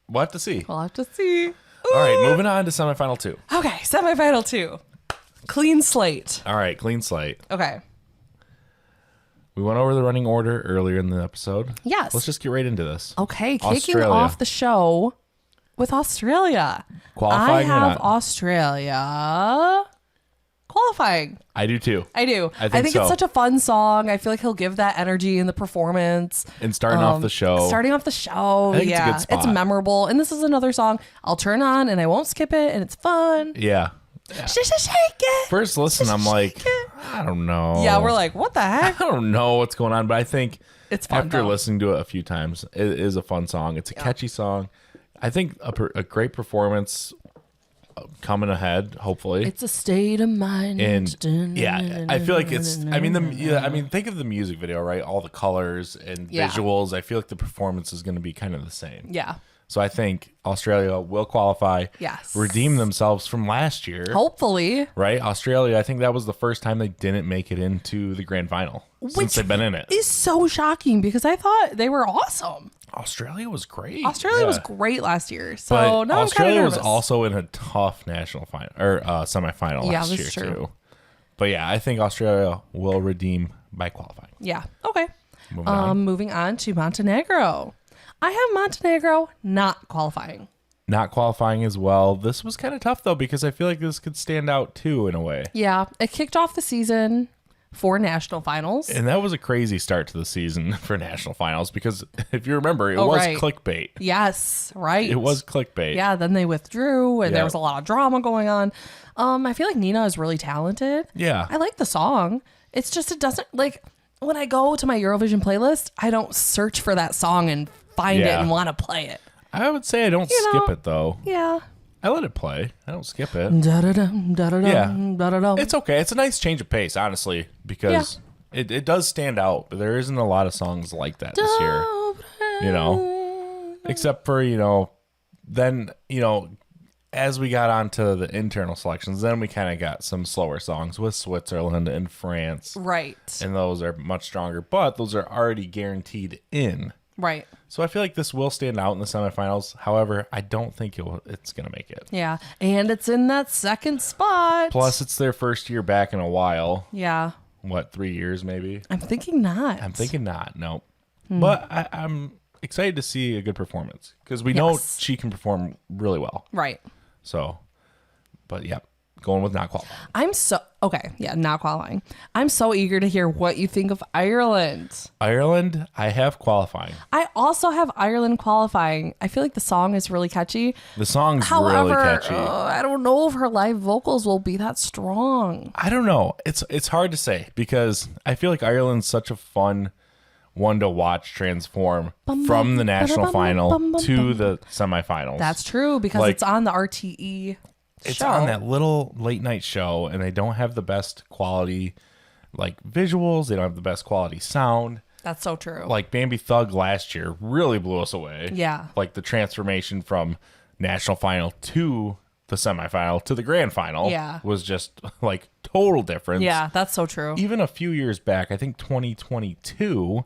Speaker 2: we'll have to see.
Speaker 1: We'll have to see.
Speaker 2: All right, moving on to semifinal 2.
Speaker 1: Okay, semifinal 2. Clean slate.
Speaker 2: All right, clean slate.
Speaker 1: Okay.
Speaker 2: We went over the running order earlier in the episode.
Speaker 1: Yes.
Speaker 2: Let's just get right into this.
Speaker 1: Okay, kicking off the show with Australia.
Speaker 2: Qualifying
Speaker 1: I
Speaker 2: or
Speaker 1: have
Speaker 2: not?
Speaker 1: Australia qualifying.
Speaker 2: I do too.
Speaker 1: I do.
Speaker 2: I think
Speaker 1: it's such a fun song. I feel like he'll give that energy in the performance.
Speaker 2: And starting off the show.
Speaker 1: I think it's a good spot. It's memorable. And this is another song I'll turn on and I won't skip it and it's fun.
Speaker 2: Yeah.
Speaker 1: Shake it.
Speaker 2: First listen, I'm like, I don't know.
Speaker 1: Yeah, we're like, what the heck?
Speaker 2: I don't know what's going on, but I think
Speaker 1: it's fun
Speaker 2: after listening to it a few times, it is a fun song. It's a catchy song. I think a great performance coming ahead, hopefully.
Speaker 1: It's a state of mind.
Speaker 2: And yeah, I feel like it's, think of the music video, right? All the colors and visuals. I feel like the performance is going to be kind of the same.
Speaker 1: Yeah.
Speaker 2: So I think Australia will qualify.
Speaker 1: Yes.
Speaker 2: Redeem themselves from last year.
Speaker 1: Hopefully.
Speaker 2: Right? Australia, I think that was the first time they didn't make it into the grand final since they've been in it.
Speaker 1: Is so shocking because I thought they were awesome.
Speaker 2: Australia was great.
Speaker 1: Australia was great last year. So now
Speaker 2: Australia
Speaker 1: I'm
Speaker 2: was also in a tough national final or semifinal last year too. But yeah, I think Australia will redeem by qualifying.
Speaker 1: Yeah. Okay. Moving on to Montenegro. I have Montenegro not qualifying.
Speaker 2: Not qualifying as well. This was kind of tough though because I feel like this could stand out too in a way.
Speaker 1: Yeah, it kicked off the season for national finals.
Speaker 2: And that was a crazy start to the season for national finals because if you remember, it was clickbait.
Speaker 1: Yes, right.
Speaker 2: It was clickbait.
Speaker 1: Yeah, then they withdrew and there was a lot of drama going on. I feel like Nina is really talented.
Speaker 2: Yeah.
Speaker 1: I like the song. It's just it doesn't like when I go to my Eurovision playlist, I don't search for that song and find it and want to play it.
Speaker 2: I would say I don't skip it though.
Speaker 1: Yeah.
Speaker 2: I let it play. I don't skip it.
Speaker 1: Yeah.
Speaker 2: It's okay. It's a nice change of pace, honestly, because it does stand out. But there isn't a lot of songs like that this year, you know, except for, you know, then, you know, as we got onto the internal selections, then we kind of got some slower songs with Switzerland and France.
Speaker 1: Right.
Speaker 2: And those are much stronger, but those are already guaranteed in.
Speaker 1: Right.
Speaker 2: So I feel like this will stand out in the semifinals. However, I don't think it's going to make it.
Speaker 1: Yeah. And it's in that second spot.
Speaker 2: Plus, it's their first year back in a while.
Speaker 1: Yeah.
Speaker 2: What, 3 years maybe?
Speaker 1: I'm thinking not.
Speaker 2: No. But I'm excited to see a good performance because we know she can perform really well.
Speaker 1: Right.
Speaker 2: So, but yeah, going with not qualifying.
Speaker 1: Not qualifying. I'm so eager to hear what you think of Ireland.
Speaker 2: Ireland, I have qualifying.
Speaker 1: I also have Ireland qualifying. I feel like the song is really catchy.
Speaker 2: The song's really catchy.
Speaker 1: I don't know if her live vocals will be that strong.
Speaker 2: I don't know. It's hard to say because I feel like Ireland's such a fun one to watch transform from the national final to the semifinals.
Speaker 1: That's true because it's on the RTE
Speaker 2: It's on that little late night show, and they don't have the best quality, like visuals. They don't have the best quality sound.
Speaker 1: That's so true.
Speaker 2: Like Bambi Thug last year really blew us away.
Speaker 1: Yeah.
Speaker 2: Like the transformation from national final to the semifinal to the grand final was just like total difference.
Speaker 1: Yeah, that's so true.
Speaker 2: Even a few years back, I think 2022,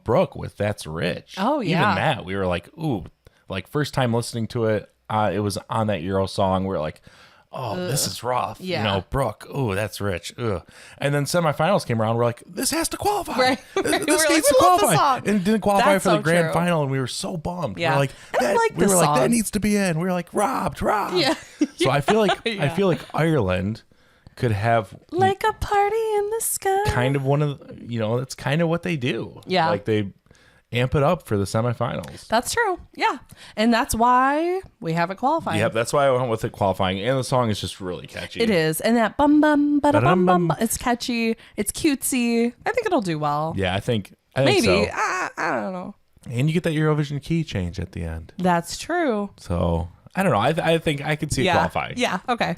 Speaker 2: Brooke with That's Rich.
Speaker 1: Oh, yeah.
Speaker 2: Even that, we were like, ooh, like first time listening to it, it was on that Euro song. We were like, oh, this is rough.
Speaker 1: Yeah.
Speaker 2: You know, Brooke, ooh, that's rich. Ugh. And then semifinals came around. We're like, this has to qualify.
Speaker 1: Right.
Speaker 2: This needs to qualify. And it didn't qualify for the grand final. And we were so bummed.
Speaker 1: Yeah.
Speaker 2: We're like, that needs to be in. We were like, robbed. Yeah. So I feel like Ireland could have
Speaker 1: like a party in the sky.
Speaker 2: Kind of one of that's kind of what they do.
Speaker 1: Yeah.
Speaker 2: Like they amp it up for the semifinals.
Speaker 1: That's true. Yeah. And that's why we have it qualifying.
Speaker 2: Yep, that's why I went with it qualifying. And the song is just really catchy.
Speaker 1: It is. And that bum bum ba bum bum, it's catchy. It's cutesy. I think it'll do well.
Speaker 2: Yeah, I think
Speaker 1: maybe.
Speaker 2: So.
Speaker 1: I don't know.
Speaker 2: And you get that Eurovision key change at the end.
Speaker 1: That's true.
Speaker 2: So I don't know. I think I could see it qualifying.
Speaker 1: Yeah. Okay.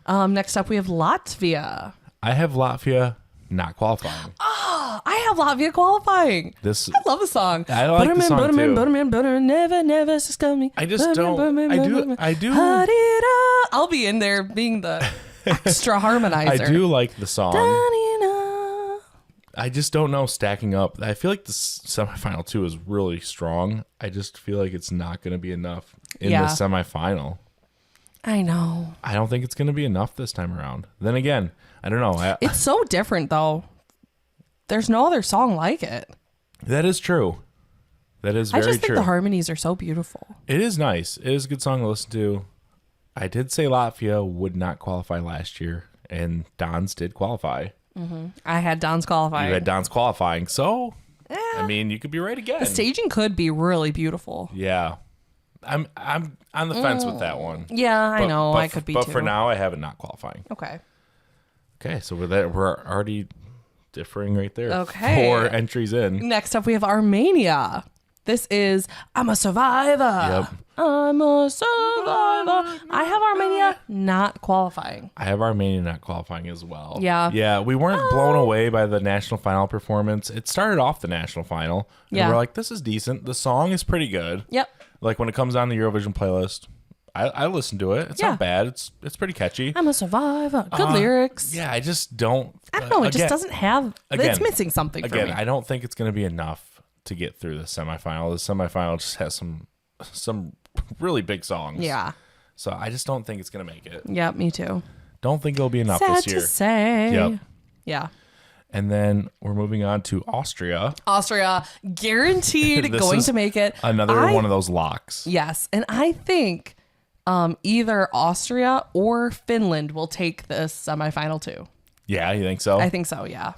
Speaker 1: Next up we have Latvia.
Speaker 2: I have Latvia not qualifying.
Speaker 1: Oh, I have Latvia qualifying. I love the song.
Speaker 2: I like the song too.
Speaker 1: Butter, never succumb me.
Speaker 2: I just don't. I do.
Speaker 1: I'll be in there being the extra harmonizer.
Speaker 2: I do like the song. I just don't know stacking up. I feel like the semifinal too is really strong. I just feel like it's not going to be enough in the semifinal.
Speaker 1: I know.
Speaker 2: I don't think it's going to be enough this time around. Then again, I don't know.
Speaker 1: It's so different, though. There's no other song like it.
Speaker 2: That is true. That is very true.
Speaker 1: I just think the harmonies are so beautiful.
Speaker 2: It is nice. It is a good song to listen to. I did say Latvia would not qualify last year, and Don's did qualify.
Speaker 1: Mm-hmm. I had Don's qualifying.
Speaker 2: You had Don's qualifying, so I mean, you could be right again.
Speaker 1: The staging could be really beautiful.
Speaker 2: Yeah. I'm on the fence with that one.
Speaker 1: Yeah, I know. I could be too.
Speaker 2: But for now, I have it not qualifying. Okay, so we're already differing right there.
Speaker 1: Okay.
Speaker 2: 4 entries in.
Speaker 1: Next up, we have Armenia. This is I'm a Survivor.
Speaker 2: Yep.
Speaker 1: I'm a Survivor. I have Armenia not qualifying.
Speaker 2: I have Armenia not qualifying as well.
Speaker 1: Yeah.
Speaker 2: Yeah, we weren't blown away by the national final performance. It started off the national final. And we're like, this is decent. The song is pretty good.
Speaker 1: Yep.
Speaker 2: Like when it comes on the Eurovision playlist, I listen to it. It's not bad. It's pretty catchy.
Speaker 1: I'm a Survivor. Good lyrics.
Speaker 2: Yeah, I just don't.
Speaker 1: I don't know. It just doesn't have. It's missing something for me.
Speaker 2: I don't think it's going to be enough to get through the semifinal. The semifinal just has some really big songs.
Speaker 1: Yeah.
Speaker 2: So I just don't think it's going to make it.
Speaker 1: Yeah, me too.
Speaker 2: Don't think it'll be enough
Speaker 1: Sad
Speaker 2: this year.
Speaker 1: to say.
Speaker 2: Yep.
Speaker 1: Yeah.
Speaker 2: And then we're moving on to Austria.
Speaker 1: Austria, guaranteed going to make it.
Speaker 2: Another one of those locks.
Speaker 1: Yes. And I think either Austria or Finland will take this semifinal too.
Speaker 2: Yeah, you think so?
Speaker 1: I think so, yeah.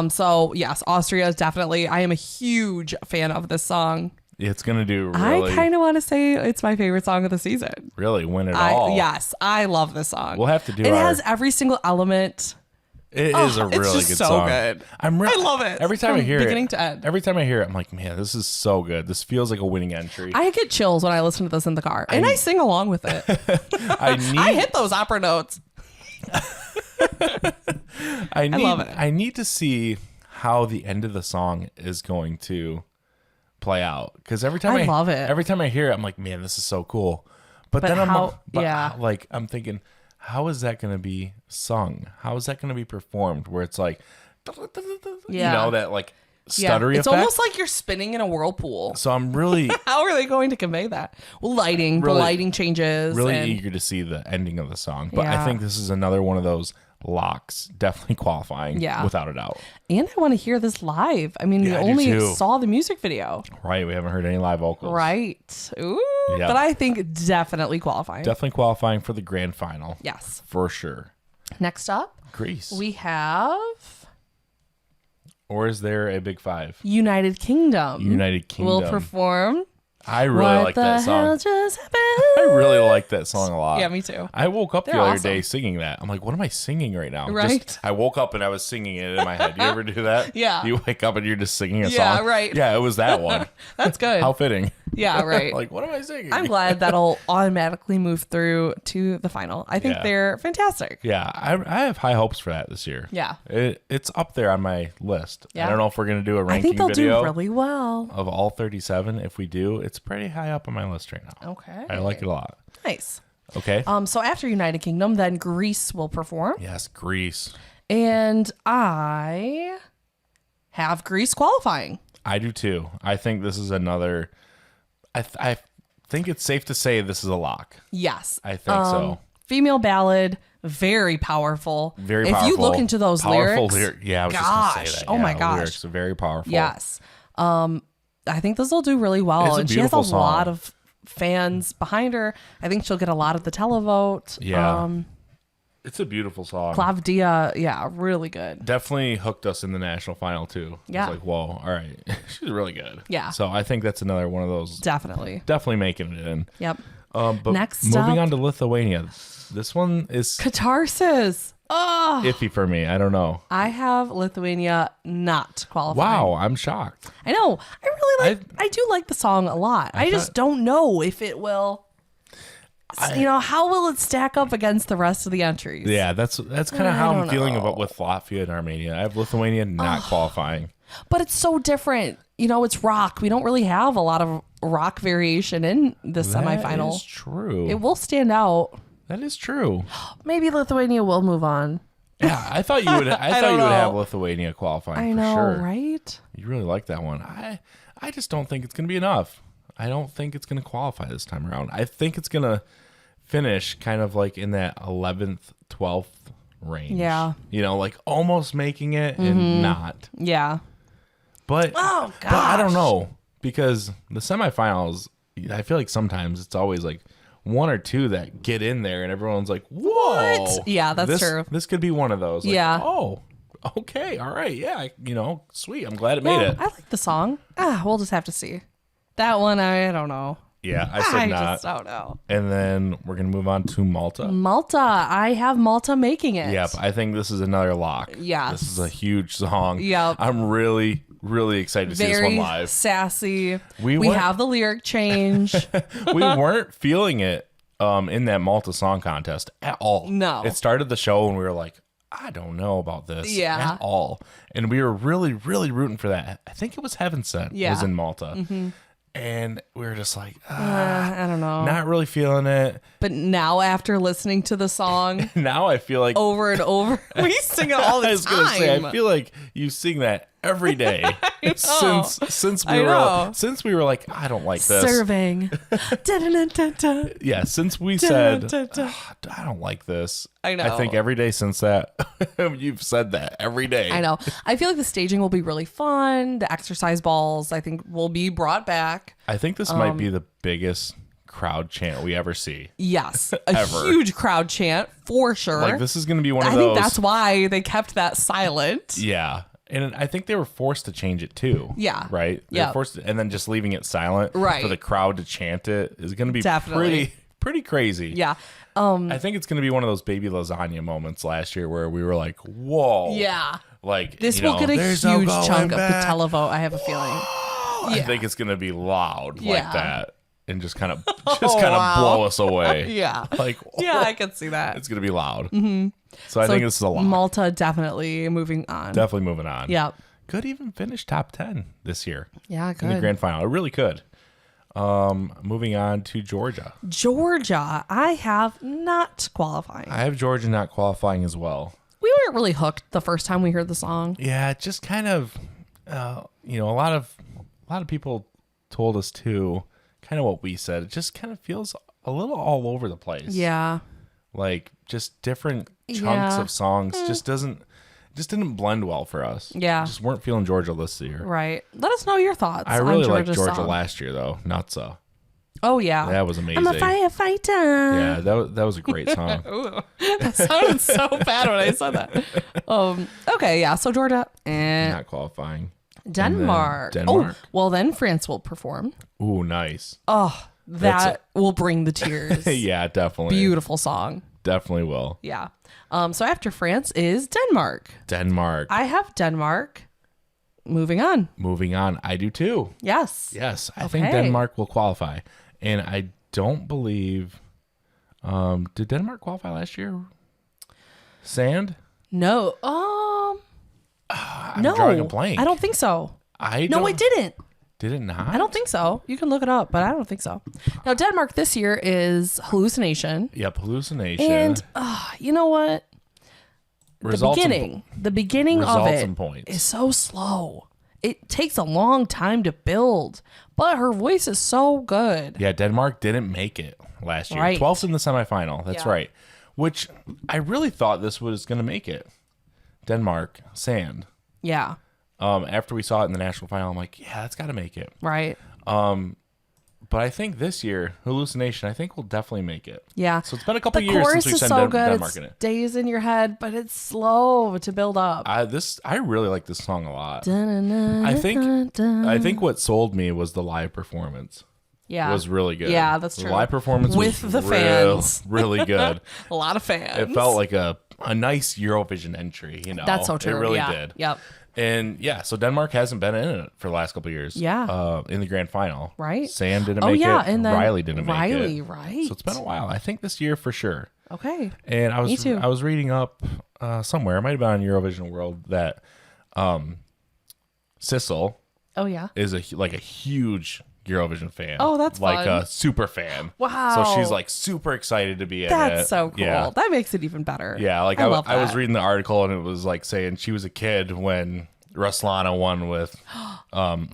Speaker 1: So yes, Austria is definitely, I am a huge fan of this song.
Speaker 2: It's going to do really...
Speaker 1: I kind of want to say it's my favorite song of the season.
Speaker 2: Really? Win it all?
Speaker 1: Yes, I love this song.
Speaker 2: We'll have to do
Speaker 1: it has every single element.
Speaker 2: It is a really good song.
Speaker 1: Good.
Speaker 2: I
Speaker 1: love it.
Speaker 2: Every time I hear
Speaker 1: beginning to end.
Speaker 2: Every time I hear it, I'm like, man, this is so good. This feels like a winning entry.
Speaker 1: I get chills when I listen to this in the car, and I sing along with it. I hit those opera notes.
Speaker 2: I love it. I need to see how the end of the song is going to play out, because every time I
Speaker 1: love it.
Speaker 2: Every time I hear it, I'm like, man, this is so cool. But then I'm thinking, how is that going to be sung? How is that going to be performed? Where it's like, you know, that like stuttery
Speaker 1: it's
Speaker 2: effect?
Speaker 1: almost like you're spinning in a whirlpool.
Speaker 2: So I'm really
Speaker 1: how are they going to convey that? Well, the lighting changes.
Speaker 2: Really eager to see the ending of the song. But I think this is another one of those locks, definitely qualifying, without a doubt.
Speaker 1: And I want to hear this live. I mean, we only saw the music video.
Speaker 2: Right, we haven't heard any live vocals.
Speaker 1: Right. Ooh, but I think definitely qualifying.
Speaker 2: Definitely qualifying for the grand final.
Speaker 1: Yes.
Speaker 2: For sure.
Speaker 1: Next up,
Speaker 2: Greece.
Speaker 1: we have...
Speaker 2: Or is there a big five?
Speaker 1: United Kingdom.
Speaker 2: United Kingdom.
Speaker 1: Will perform...
Speaker 2: I really like that song.
Speaker 1: What the hell just happened?
Speaker 2: I really like that song a lot.
Speaker 1: Yeah, me too.
Speaker 2: I woke up the other day singing that. I'm like, what am I singing right now?
Speaker 1: Right.
Speaker 2: I woke up and I was singing it in my head. You ever do that?
Speaker 1: Yeah.
Speaker 2: You wake up and you're just singing a song?
Speaker 1: Yeah, right.
Speaker 2: Yeah, it was that one.
Speaker 1: That's good.
Speaker 2: How fitting.
Speaker 1: Yeah, right.
Speaker 2: Like, what am I singing?
Speaker 1: I'm glad that'll automatically move through to the final. I think they're fantastic.
Speaker 2: Yeah, I have high hopes for that this year.
Speaker 1: Yeah.
Speaker 2: It's up there on my list.
Speaker 1: Yeah.
Speaker 2: I don't know if we're going to do a ranking
Speaker 1: I think they'll
Speaker 2: video
Speaker 1: do really well.
Speaker 2: of all 37. If we do, it's pretty high up on my list right now.
Speaker 1: Okay.
Speaker 2: I like it a lot.
Speaker 1: Nice.
Speaker 2: Okay.
Speaker 1: So after United Kingdom, then Greece will perform.
Speaker 2: Yes, Greece.
Speaker 1: And I have Greece qualifying.
Speaker 2: I do too. I think this is another... I think it's safe to say this is a lock.
Speaker 1: Yes.
Speaker 2: I think so.
Speaker 1: Female ballad, very powerful.
Speaker 2: Very powerful.
Speaker 1: If you look into those lyrics...
Speaker 2: Yeah, I was just going to say that.
Speaker 1: Oh my
Speaker 2: the
Speaker 1: gosh.
Speaker 2: lyrics are very powerful.
Speaker 1: Yes. I think this will do really well.
Speaker 2: It's a
Speaker 1: and she has a
Speaker 2: beautiful song.
Speaker 1: lot of fans behind her. I think she'll get a lot of the televote.
Speaker 2: Yeah. It's a beautiful song.
Speaker 1: Clavdia, really good.
Speaker 2: Definitely hooked us in the national final too.
Speaker 1: Yeah.
Speaker 2: It's like, whoa, all right. She's really good.
Speaker 1: Yeah.
Speaker 2: So I think that's another one of those.
Speaker 1: Definitely
Speaker 2: Making it in.
Speaker 1: Yep.
Speaker 2: But
Speaker 1: Next
Speaker 2: moving
Speaker 1: up,
Speaker 2: on to Lithuania. This one is
Speaker 1: Catharsis. Oh,
Speaker 2: iffy for me. I don't know.
Speaker 1: I have Lithuania not qualifying.
Speaker 2: Wow, I'm shocked.
Speaker 1: I know. I do like the song a lot. I just don't know if it will. How will it stack up against the rest of the entries?
Speaker 2: Yeah, that's kind of how I'm feeling about with Latvia and Armenia. I have Lithuania not qualifying.
Speaker 1: But it's so different. It's rock. We don't really have a lot of rock variation in the semifinal.
Speaker 2: That is true.
Speaker 1: It will stand out.
Speaker 2: That is true.
Speaker 1: Maybe Lithuania will move on.
Speaker 2: Yeah, I thought you would. I thought you would have Lithuania qualifying.
Speaker 1: I know,
Speaker 2: for sure.
Speaker 1: right?
Speaker 2: You really like that one. I just don't think it's going to be enough. I don't think it's going to qualify this time around. I think it's going to finish kind of like in that 11th, 12th range.
Speaker 1: Yeah.
Speaker 2: Like almost making it and not.
Speaker 1: Yeah.
Speaker 2: But I don't know, because the semifinals, I feel like sometimes it's always like one or two that get in there and everyone's like, whoa.
Speaker 1: What? Yeah, that's true.
Speaker 2: This could be one of those. Like,
Speaker 1: yeah.
Speaker 2: Oh, okay. All right. Yeah. Sweet. I'm glad it made it.
Speaker 1: I like the song. We'll just have to see. That one, I don't know.
Speaker 2: Yeah, I said not.
Speaker 1: I just don't know.
Speaker 2: And then we're going to move on to Malta.
Speaker 1: Malta. I have Malta making it.
Speaker 2: Yep. I think this is another lock.
Speaker 1: Yes.
Speaker 2: This is a huge song.
Speaker 1: Yep.
Speaker 2: I'm really, really excited to see this one live.
Speaker 1: Very sassy. We
Speaker 2: weren't-
Speaker 1: have the lyric change.
Speaker 2: We weren't feeling it in that Malta Song Contest at all.
Speaker 1: No.
Speaker 2: It started the show and we were like, I don't know about this at all. And we were really, really rooting for that. I think it was Heaven Sent was in Malta. Mm-hmm. And we were just like,
Speaker 1: I don't know.
Speaker 2: Not really feeling it.
Speaker 1: But now after listening to the song
Speaker 2: now I feel like
Speaker 1: over and over, we sing it all the time.
Speaker 2: I was going to say, I feel like you sing that every day since we were like, I don't like this.
Speaker 1: Serving.
Speaker 2: Yeah, since we said, I don't like this.
Speaker 1: I know.
Speaker 2: I think every day since that, you've said that every day.
Speaker 1: I know. I feel like the staging will be really fun. The exercise balls, I think, will be brought back.
Speaker 2: I think this might be the biggest crowd chant we ever see.
Speaker 1: Yes. A huge crowd chant for sure.
Speaker 2: Like, this is going to be one of those.
Speaker 1: I think that's why they kept that silent.
Speaker 2: Yeah. And I think they were forced to change it too.
Speaker 1: Yeah.
Speaker 2: Right? They were forced to, and then just leaving it silent for the crowd to chant it is going to be pretty crazy.
Speaker 1: Yeah.
Speaker 2: I think it's going to be one of those baby lasagna moments last year where we were like, whoa.
Speaker 1: Yeah.
Speaker 2: Like,
Speaker 1: this will get a huge chunk of the televote, I have a feeling.
Speaker 2: I think it's going to be loud like that and just kind of blow us away.
Speaker 1: Yeah.
Speaker 2: Like,
Speaker 1: yeah, I can see that.
Speaker 2: It's going to be loud. Mm-hmm. So I think this is a lot.
Speaker 1: Malta definitely moving on.
Speaker 2: Definitely moving on.
Speaker 1: Yep.
Speaker 2: Could even finish top 10 this year.
Speaker 1: Yeah, good.
Speaker 2: In the grand final. It really could. Moving on to Georgia.
Speaker 1: Georgia, I have not qualifying.
Speaker 2: I have Georgia not qualifying as well.
Speaker 1: We weren't really hooked the first time we heard the song.
Speaker 2: Yeah, it just kind of, a lot of people told us too, kind of what we said. It just kind of feels a little all over the place.
Speaker 1: Yeah.
Speaker 2: Like just different chunks of songs just didn't blend well for us.
Speaker 1: Yeah.
Speaker 2: Just weren't feeling Georgia this year.
Speaker 1: Right. Let us know your thoughts.
Speaker 2: I really
Speaker 1: on
Speaker 2: liked Georgia
Speaker 1: song.
Speaker 2: last year though. Nutsa.
Speaker 1: Oh yeah.
Speaker 2: That was amazing.
Speaker 1: I'm a firefighter.
Speaker 2: Yeah, that was a great song.
Speaker 1: Ooh, that sounded so bad when I said that. Okay, yeah. So Georgia and
Speaker 2: not qualifying.
Speaker 1: Denmark.
Speaker 2: Denmark.
Speaker 1: Oh, well then France will perform.
Speaker 2: Ooh, nice.
Speaker 1: Oh, that will bring the tears.
Speaker 2: Yeah, definitely.
Speaker 1: Beautiful song.
Speaker 2: Definitely will.
Speaker 1: Yeah. So after France is Denmark.
Speaker 2: Denmark.
Speaker 1: I have Denmark. Moving on.
Speaker 2: Moving on. I do too.
Speaker 1: Yes.
Speaker 2: Yes. I think Denmark will qualify. And I don't believe did Denmark qualify last year? Sand?
Speaker 1: No.
Speaker 2: I'm drawing a blank.
Speaker 1: I don't think so. No, it didn't.
Speaker 2: Did it not?
Speaker 1: I don't think so. You can look it up, but I don't think so. Now, Denmark this year is Hallucination.
Speaker 2: Yep, Hallucination.
Speaker 1: And you know what? The beginning of it is so slow. It takes a long time to build, but her voice is so good.
Speaker 2: Yeah, Denmark didn't make it last year.
Speaker 1: Right.
Speaker 2: 12th in the semifinal. That's right. Which I really thought this was going to make it. Denmark, Sand.
Speaker 1: Yeah.
Speaker 2: After we saw it in the national final, I'm like, yeah, that's got to make it.
Speaker 1: Right.
Speaker 2: But I think this year, Hallucination, I think will definitely make it.
Speaker 1: Yeah.
Speaker 2: So it's been a couple years since we've sent Denmark in it.
Speaker 1: It stays in your head, but it's slow to build up.
Speaker 2: I really like this song a lot. I think what sold me was the live performance.
Speaker 1: Yeah.
Speaker 2: It was really good.
Speaker 1: Yeah, that's true.
Speaker 2: The live performance
Speaker 1: with
Speaker 2: was
Speaker 1: the fans.
Speaker 2: really good.
Speaker 1: A lot of fans.
Speaker 2: It felt like a nice Eurovision entry,
Speaker 1: That's so true.
Speaker 2: It really did.
Speaker 1: Yep.
Speaker 2: And yeah, so Denmark hasn't been in it for the last couple of years.
Speaker 1: Yeah.
Speaker 2: In the grand final.
Speaker 1: Right.
Speaker 2: Sam didn't make it. And then Riley didn't make it.
Speaker 1: Riley, right.
Speaker 2: So it's been a while. I think this year for sure.
Speaker 1: Okay.
Speaker 2: And
Speaker 1: Me too.
Speaker 2: I was reading up somewhere, it might have been on Eurovision World, that Sissel is a huge Eurovision fan.
Speaker 1: Oh, that's
Speaker 2: like
Speaker 1: fun.
Speaker 2: a super fan.
Speaker 1: Wow.
Speaker 2: So she's like super excited to be in it.
Speaker 1: That's so cool.
Speaker 2: Yeah.
Speaker 1: That makes it even better.
Speaker 2: Yeah, like I was reading the article and it was like saying she was a kid when Ruslana won with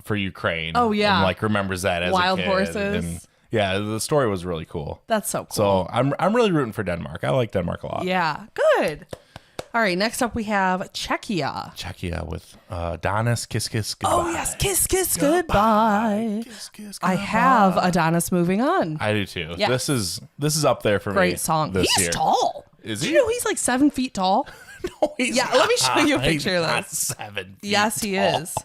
Speaker 2: for Ukraine.
Speaker 1: Oh yeah.
Speaker 2: And like remembers that as
Speaker 1: Wild
Speaker 2: a kid.
Speaker 1: Horses.
Speaker 2: And yeah, the story was really cool.
Speaker 1: That's so cool.
Speaker 2: So I'm really rooting for Denmark. I like Denmark a lot.
Speaker 1: Yeah. Good. All right, next up we have Czechia.
Speaker 2: Czechia with Adonis, Kiss Kiss Goodbye.
Speaker 1: Oh, yes, Kiss Kiss Goodbye.
Speaker 2: Kiss, kiss, goodbye.
Speaker 1: I have Adonis moving on.
Speaker 2: I do too.
Speaker 1: Yeah.
Speaker 2: This is up there for me.
Speaker 1: Great song.
Speaker 2: This
Speaker 1: He's
Speaker 2: year.
Speaker 1: tall.
Speaker 2: Is
Speaker 1: Did
Speaker 2: he?
Speaker 1: you know he's like 7 feet tall?
Speaker 2: No, he's not.
Speaker 1: Let me show you a
Speaker 2: He's
Speaker 1: picture of
Speaker 2: not
Speaker 1: this.
Speaker 2: 7 feet
Speaker 1: Yes, he
Speaker 2: tall.
Speaker 1: is.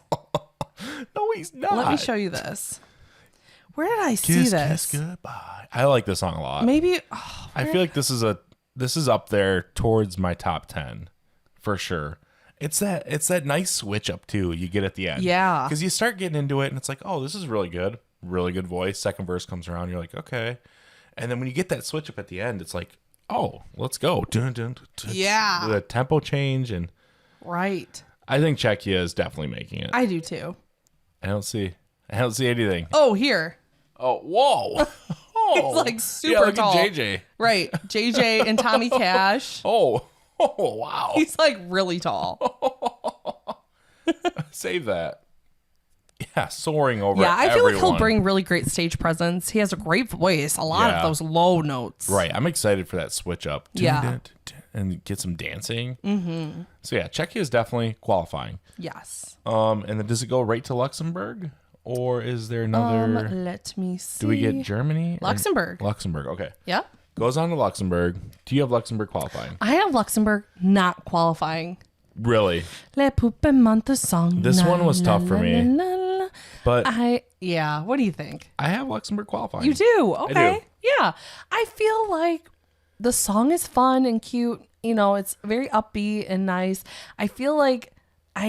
Speaker 2: No, he's not.
Speaker 1: Let me show you this. Where did I see
Speaker 2: Kiss,
Speaker 1: this?
Speaker 2: Kiss Goodbye. I like this song a lot.
Speaker 1: Maybe.
Speaker 2: I feel like this is up there towards my top 10 for sure. It's that nice switch up too you get at the end.
Speaker 1: Yeah.
Speaker 2: Because you start getting into it and it's like, oh, this is really good voice. Second verse comes around, you're like, okay. And then when you get that switch up at the end, it's like, oh, let's go. Dun, dun, dun, dun.
Speaker 1: Yeah.
Speaker 2: The tempo change, and
Speaker 1: Right.
Speaker 2: I think Czechia is definitely making it.
Speaker 1: I do too.
Speaker 2: I don't see anything.
Speaker 1: Oh, here.
Speaker 2: Oh, whoa.
Speaker 1: He's like super tall.
Speaker 2: At JJ.
Speaker 1: Right. JJ and Tommy Cash.
Speaker 2: Oh, wow.
Speaker 1: He's like really tall.
Speaker 2: Save that. Yeah, soaring over.
Speaker 1: Yeah, I feel like he'll
Speaker 2: everyone.
Speaker 1: bring really great stage presence. He has a great voice. A lot of those low notes.
Speaker 2: Right. I'm excited for that switch up.
Speaker 1: Yeah.
Speaker 2: And get some dancing. Mm-hmm. So yeah, Czechia is definitely qualifying.
Speaker 1: Yes.
Speaker 2: And then does it go right to Luxembourg or is there another?
Speaker 1: Let me see.
Speaker 2: Do we get Germany?
Speaker 1: Luxembourg.
Speaker 2: Luxembourg. Okay.
Speaker 1: Yep.
Speaker 2: Goes on to Luxembourg. Do you have Luxembourg qualifying?
Speaker 1: I have Luxembourg not qualifying.
Speaker 2: Really?
Speaker 1: Le Poupe Monte Song.
Speaker 2: This one was tough for me. But
Speaker 1: what do you think?
Speaker 2: I have Luxembourg qualifying.
Speaker 1: You do? Okay.
Speaker 2: I do.
Speaker 1: Yeah. I feel like the song is fun and cute. You know, it's very upbeat and nice. I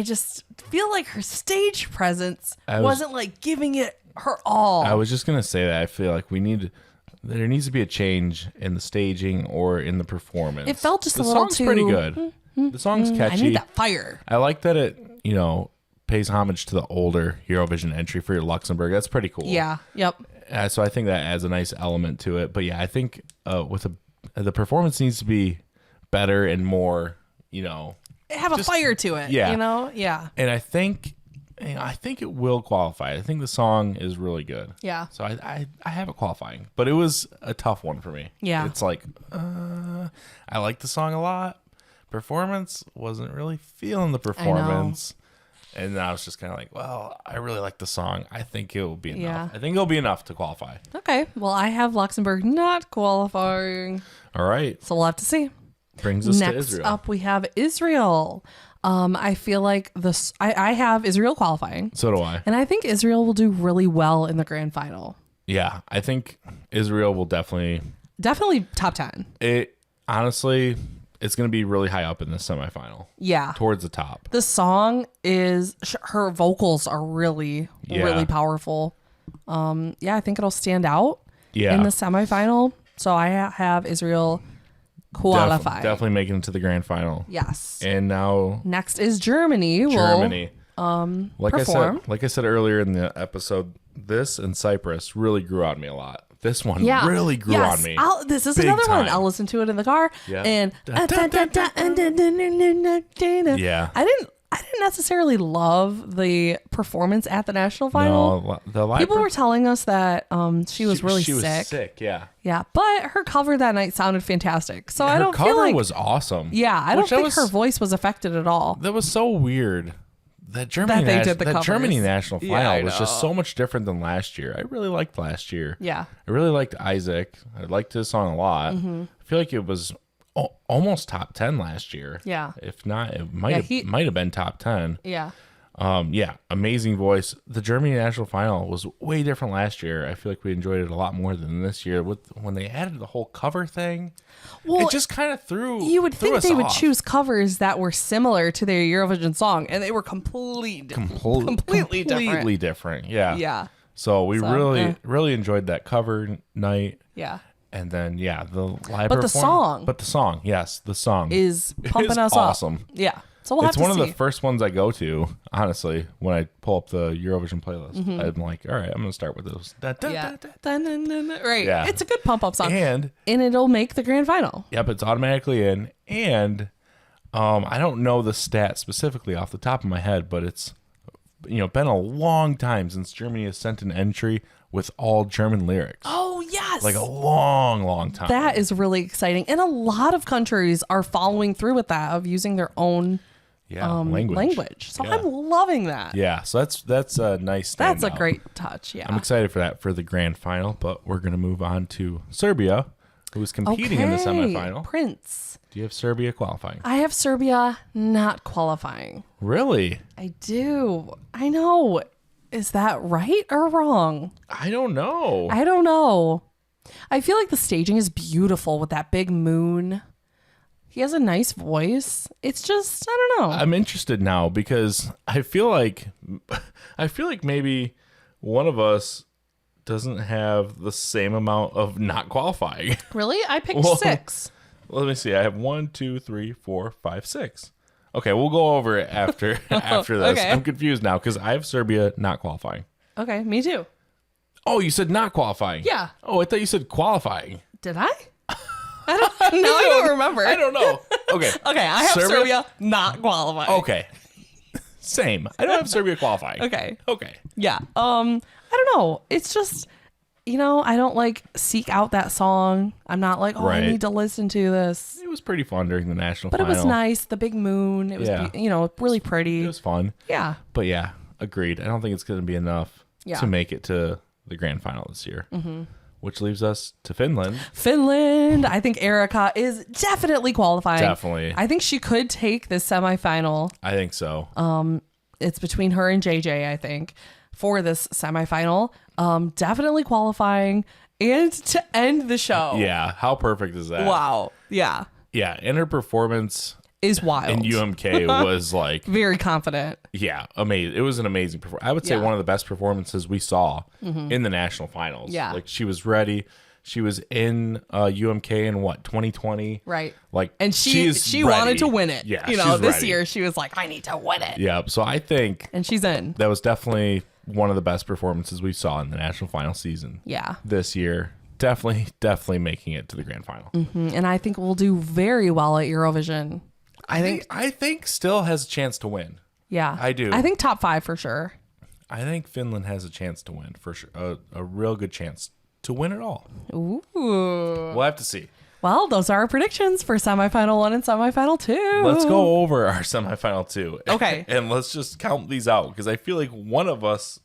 Speaker 1: just feel like her stage presence wasn't like giving it her all.
Speaker 2: I was just going to say that. I feel like there needs to be a change in the staging or in the performance.
Speaker 1: It felt just a little too...
Speaker 2: The song's pretty good. The song's catchy.
Speaker 1: I need that fire.
Speaker 2: I like that it, pays homage to the older Eurovision entry for Luxembourg. That's pretty cool.
Speaker 1: Yeah. Yep.
Speaker 2: So I think that adds a nice element to it. But yeah, I think the performance needs to be better and more,
Speaker 1: have a fire to it.
Speaker 2: Yeah.
Speaker 1: Yeah.
Speaker 2: And I think it will qualify. I think the song is really good.
Speaker 1: Yeah.
Speaker 2: So I have it qualifying, but it was a tough one for me.
Speaker 1: Yeah.
Speaker 2: It's like I like the song a lot. Performance, wasn't really feeling the performance. And I was just kind of like, well, I really like the song. I think it will be enough.
Speaker 1: Yeah.
Speaker 2: I think it'll be enough to qualify.
Speaker 1: Okay. Well, I have Luxembourg not qualifying.
Speaker 2: All right.
Speaker 1: So we'll have to see.
Speaker 2: Brings us to
Speaker 1: Next
Speaker 2: Israel.
Speaker 1: up, we have Israel. I feel like I have Israel qualifying.
Speaker 2: So do I.
Speaker 1: And I think Israel will do really well in the grand final.
Speaker 2: Yeah. I think Israel will definitely
Speaker 1: top 10.
Speaker 2: Honestly, it's going to be really high up in the semifinal.
Speaker 1: Yeah.
Speaker 2: Towards the top.
Speaker 1: The song is, her vocals are really, really powerful. I think it'll stand out in the semifinal. So I have Israel qualify.
Speaker 2: Definitely making it to the grand final.
Speaker 1: Yes.
Speaker 2: And now
Speaker 1: next is Germany. Perform.
Speaker 2: Like I said earlier in the episode, this and Cyprus really grew on me a lot. This one really grew on me.
Speaker 1: This is
Speaker 2: Big
Speaker 1: another one.
Speaker 2: time.
Speaker 1: I'll listen to it in the car.
Speaker 2: Yeah.
Speaker 1: And
Speaker 2: yeah.
Speaker 1: I didn't necessarily love the performance at the national final.
Speaker 2: No,
Speaker 1: people were telling us that she was really
Speaker 2: sick.
Speaker 1: sick.
Speaker 2: Was sick, yeah.
Speaker 1: Yeah, but her cover that night sounded fantastic. So I don't feel like
Speaker 2: her cover was awesome.
Speaker 1: Yeah, I don't think her voice was affected at all.
Speaker 2: That was so weird. That Germany national final was just so much different than last year. I really liked last year.
Speaker 1: Yeah.
Speaker 2: I really liked Isaac. I liked his song a lot. I feel like it was almost top 10 last year.
Speaker 1: Yeah.
Speaker 2: If not, it might have been top 10.
Speaker 1: Yeah.
Speaker 2: Amazing voice. The Germany national final was way different last year. I feel like we enjoyed it a lot more than this year. When they added the whole cover thing, it just kind of threw.
Speaker 1: You would think they would
Speaker 2: off.
Speaker 1: choose covers that were similar to their Eurovision song, and they were completely different.
Speaker 2: Yeah.
Speaker 1: Yeah.
Speaker 2: So we really enjoyed that cover night.
Speaker 1: Yeah.
Speaker 2: And then the live.
Speaker 1: But the song,
Speaker 2: yes, the song
Speaker 1: is pumping us
Speaker 2: awesome.
Speaker 1: up. Yeah. So we'll have to see.
Speaker 2: It's one of the first ones I go to, honestly, when I pull up the Eurovision playlist. I'm like, all right, I'm going to start with those.
Speaker 1: Right. Yeah. It's a good pump-up song. And it'll make the grand final.
Speaker 2: Yep, it's automatically in. And I don't know the stat specifically off the top of my head, but it's been a long time since Germany has sent an entry with all German lyrics.
Speaker 1: Oh, yes.
Speaker 2: Like a long, long time.
Speaker 1: That is really exciting. And a lot of countries are following through with that, of using their own language. So I'm loving that.
Speaker 2: Yeah, so that's a nice standout.
Speaker 1: That's a great touch, yeah.
Speaker 2: I'm excited for that for the grand final, but we're going to move on to Serbia, who is competing in the semifinal.
Speaker 1: Prince.
Speaker 2: Do you have Serbia qualifying?
Speaker 1: I have Serbia not qualifying.
Speaker 2: Really?
Speaker 1: I do. I know. Is that right or wrong?
Speaker 2: I don't know.
Speaker 1: I feel like the staging is beautiful with that big moon. He has a nice voice. It's just, I don't know.
Speaker 2: I'm interested now because I feel like maybe one of us doesn't have the same amount of not qualifying.
Speaker 1: Really? I picked 6.
Speaker 2: Let me see. I have 1, 2, 3, 4, 5, 6. Okay, we'll go over it after this.
Speaker 1: Okay.
Speaker 2: I'm confused now because I have Serbia not qualifying.
Speaker 1: Okay, me too.
Speaker 2: Oh, you said not qualifying?
Speaker 1: Yeah.
Speaker 2: Oh, I thought you said qualifying.
Speaker 1: Did I? I don't remember.
Speaker 2: I don't know. Okay.
Speaker 1: Okay, I have Serbia not qualifying.
Speaker 2: Okay. Same. I don't have Serbia qualifying.
Speaker 1: Okay.
Speaker 2: Yeah.
Speaker 1: I don't know. It's just, I don't seek out that song. I'm not like, I need to listen to this.
Speaker 2: It was pretty fun during the national final.
Speaker 1: But it was nice. The big moon. It was, really pretty.
Speaker 2: It was fun.
Speaker 1: Yeah.
Speaker 2: But yeah, agreed. I don't think it's going to be enough to make it to the grand final this year. Which leaves us to Finland.
Speaker 1: I think Erica is definitely qualifying.
Speaker 2: Definitely.
Speaker 1: I think she could take this semifinal.
Speaker 2: I think so.
Speaker 1: It's between her and JJ, I think, for this semifinal. Definitely qualifying and to end the show.
Speaker 2: Yeah. How perfect is that?
Speaker 1: Wow. Yeah.
Speaker 2: Yeah. And her performance
Speaker 1: is wild.
Speaker 2: in UMK was like...
Speaker 1: very confident.
Speaker 2: Yeah. Amazing. It was an amazing performance. I would say one of the best performances we saw in the national finals.
Speaker 1: Yeah.
Speaker 2: Like she was ready. She was in UMK in 2020.
Speaker 1: Right.
Speaker 2: Like,
Speaker 1: and she wanted to win it.
Speaker 2: Yeah.
Speaker 1: This
Speaker 2: ready.
Speaker 1: year she was like, I need to win it.
Speaker 2: Yeah. So I think...
Speaker 1: and she's in.
Speaker 2: That was definitely one of the best performances we saw in the national final season.
Speaker 1: Yeah.
Speaker 2: This year. Definitely making it to the grand final.
Speaker 1: And I think we'll do very well at Eurovision.
Speaker 2: I think still has a chance to win.
Speaker 1: Yeah.
Speaker 2: I do.
Speaker 1: I think top 5 for sure.
Speaker 2: I think Finland has a chance to win for sure. A real good chance to win it all.
Speaker 1: Ooh.
Speaker 2: We'll have to see.
Speaker 1: Well, those are our predictions for semifinal 1 and semifinal 2.
Speaker 2: Let's go over our semifinal 2.
Speaker 1: Okay.
Speaker 2: And let's just count these out because I feel like one of us,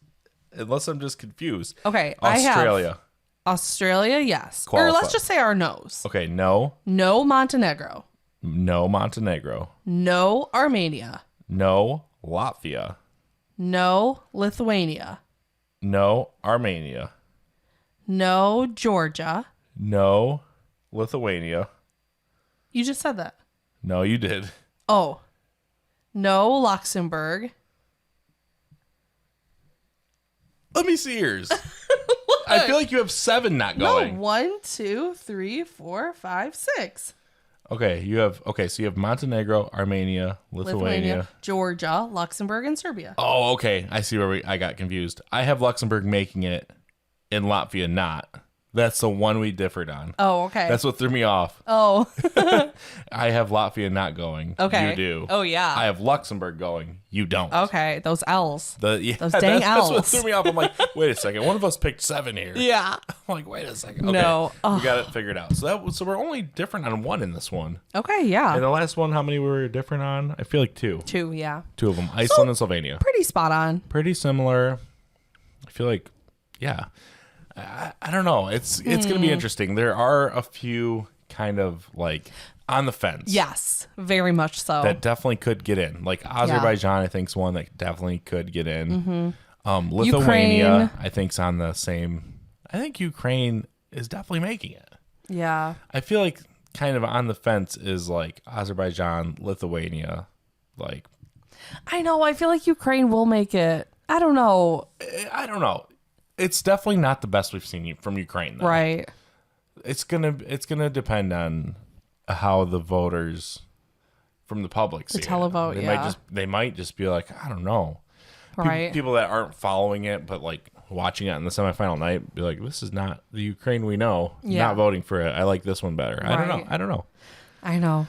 Speaker 2: unless I'm just confused.
Speaker 1: Okay.
Speaker 2: Australia.
Speaker 1: Australia, yes.
Speaker 2: Qualify.
Speaker 1: Or let's just say our no's.
Speaker 2: Okay. No.
Speaker 1: No Montenegro.
Speaker 2: No Montenegro.
Speaker 1: No Armenia.
Speaker 2: No Latvia.
Speaker 1: No Lithuania.
Speaker 2: No Armenia.
Speaker 1: No Georgia.
Speaker 2: No Lithuania.
Speaker 1: You just said that.
Speaker 2: No, you did.
Speaker 1: Oh. No Luxembourg.
Speaker 2: Let me see yours. I feel like you have 7 not going.
Speaker 1: No, 1, 2, 3, 4, 5, 6.
Speaker 2: Okay, so you have Montenegro, Armenia, Lithuania,
Speaker 1: Georgia, Luxembourg, and Serbia.
Speaker 2: Oh, okay. I see where I got confused. I have Luxembourg making it and Latvia not. That's the one we differed on.
Speaker 1: Oh, okay.
Speaker 2: That's what threw me off.
Speaker 1: Oh.
Speaker 2: I have Latvia not going.
Speaker 1: Okay.
Speaker 2: You do.
Speaker 1: Oh, yeah.
Speaker 2: I have Luxembourg going. You don't.
Speaker 1: Okay. Those L's.
Speaker 2: Those
Speaker 1: dang L's.
Speaker 2: That's what threw me off. I'm like, wait a second. One of us picked 7 here.
Speaker 1: Yeah.
Speaker 2: I'm like, wait a second. Okay.
Speaker 1: No.
Speaker 2: We got it figured out. So we're only different on 1 in this one.
Speaker 1: Okay, yeah.
Speaker 2: And the last one, how many were we different on? I feel like 2.
Speaker 1: 2, yeah.
Speaker 2: 2 of them. Iceland and Slovenia.
Speaker 1: Pretty spot on.
Speaker 2: Pretty similar. I feel like, yeah. I don't know. It's going to be interesting. There are a few kind of like on the fence.
Speaker 1: Yes, very much so.
Speaker 2: That definitely could get in. Like Azerbaijan, I think, is one that definitely could get in. Lithuania,
Speaker 1: Ukraine.
Speaker 2: I think, is on the same. I think Ukraine is definitely making it.
Speaker 1: Yeah.
Speaker 2: I feel like kind of on the fence is like Azerbaijan, Lithuania. Like,
Speaker 1: I know. I feel like Ukraine will make it. I don't know.
Speaker 2: It's definitely not the best we've seen from Ukraine, though.
Speaker 1: Right.
Speaker 2: It's gonna depend on how the voters from the public see it.
Speaker 1: Televote,
Speaker 2: They might just be like, I don't know.
Speaker 1: Right.
Speaker 2: People that aren't following it, but like watching it on the semifinal night, be like, this is not the Ukraine we know.
Speaker 1: Yeah.
Speaker 2: Not voting for it. I like this one better.
Speaker 1: Right.
Speaker 2: I don't know.
Speaker 1: I know.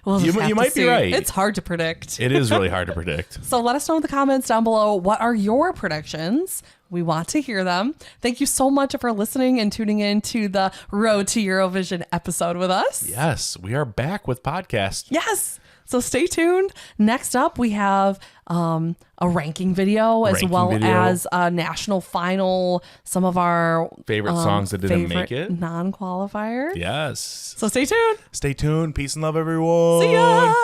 Speaker 1: We'll
Speaker 2: You might be right.
Speaker 1: It's hard to predict.
Speaker 2: It is really hard to predict.
Speaker 1: So let us know in the comments down below. What are your predictions? We want to hear them. Thank you so much for listening and tuning in to the Road to Eurovision episode with us.
Speaker 2: Yes, we are back with podcast.
Speaker 1: Yes. So stay tuned. Next up, we have a ranking video as well as a national final. Some of our
Speaker 2: favorite songs that didn't make it.
Speaker 1: Non-qualifiers.
Speaker 2: Yes.
Speaker 1: So stay tuned.
Speaker 2: Stay tuned. Peace and love, everyone.
Speaker 1: See ya.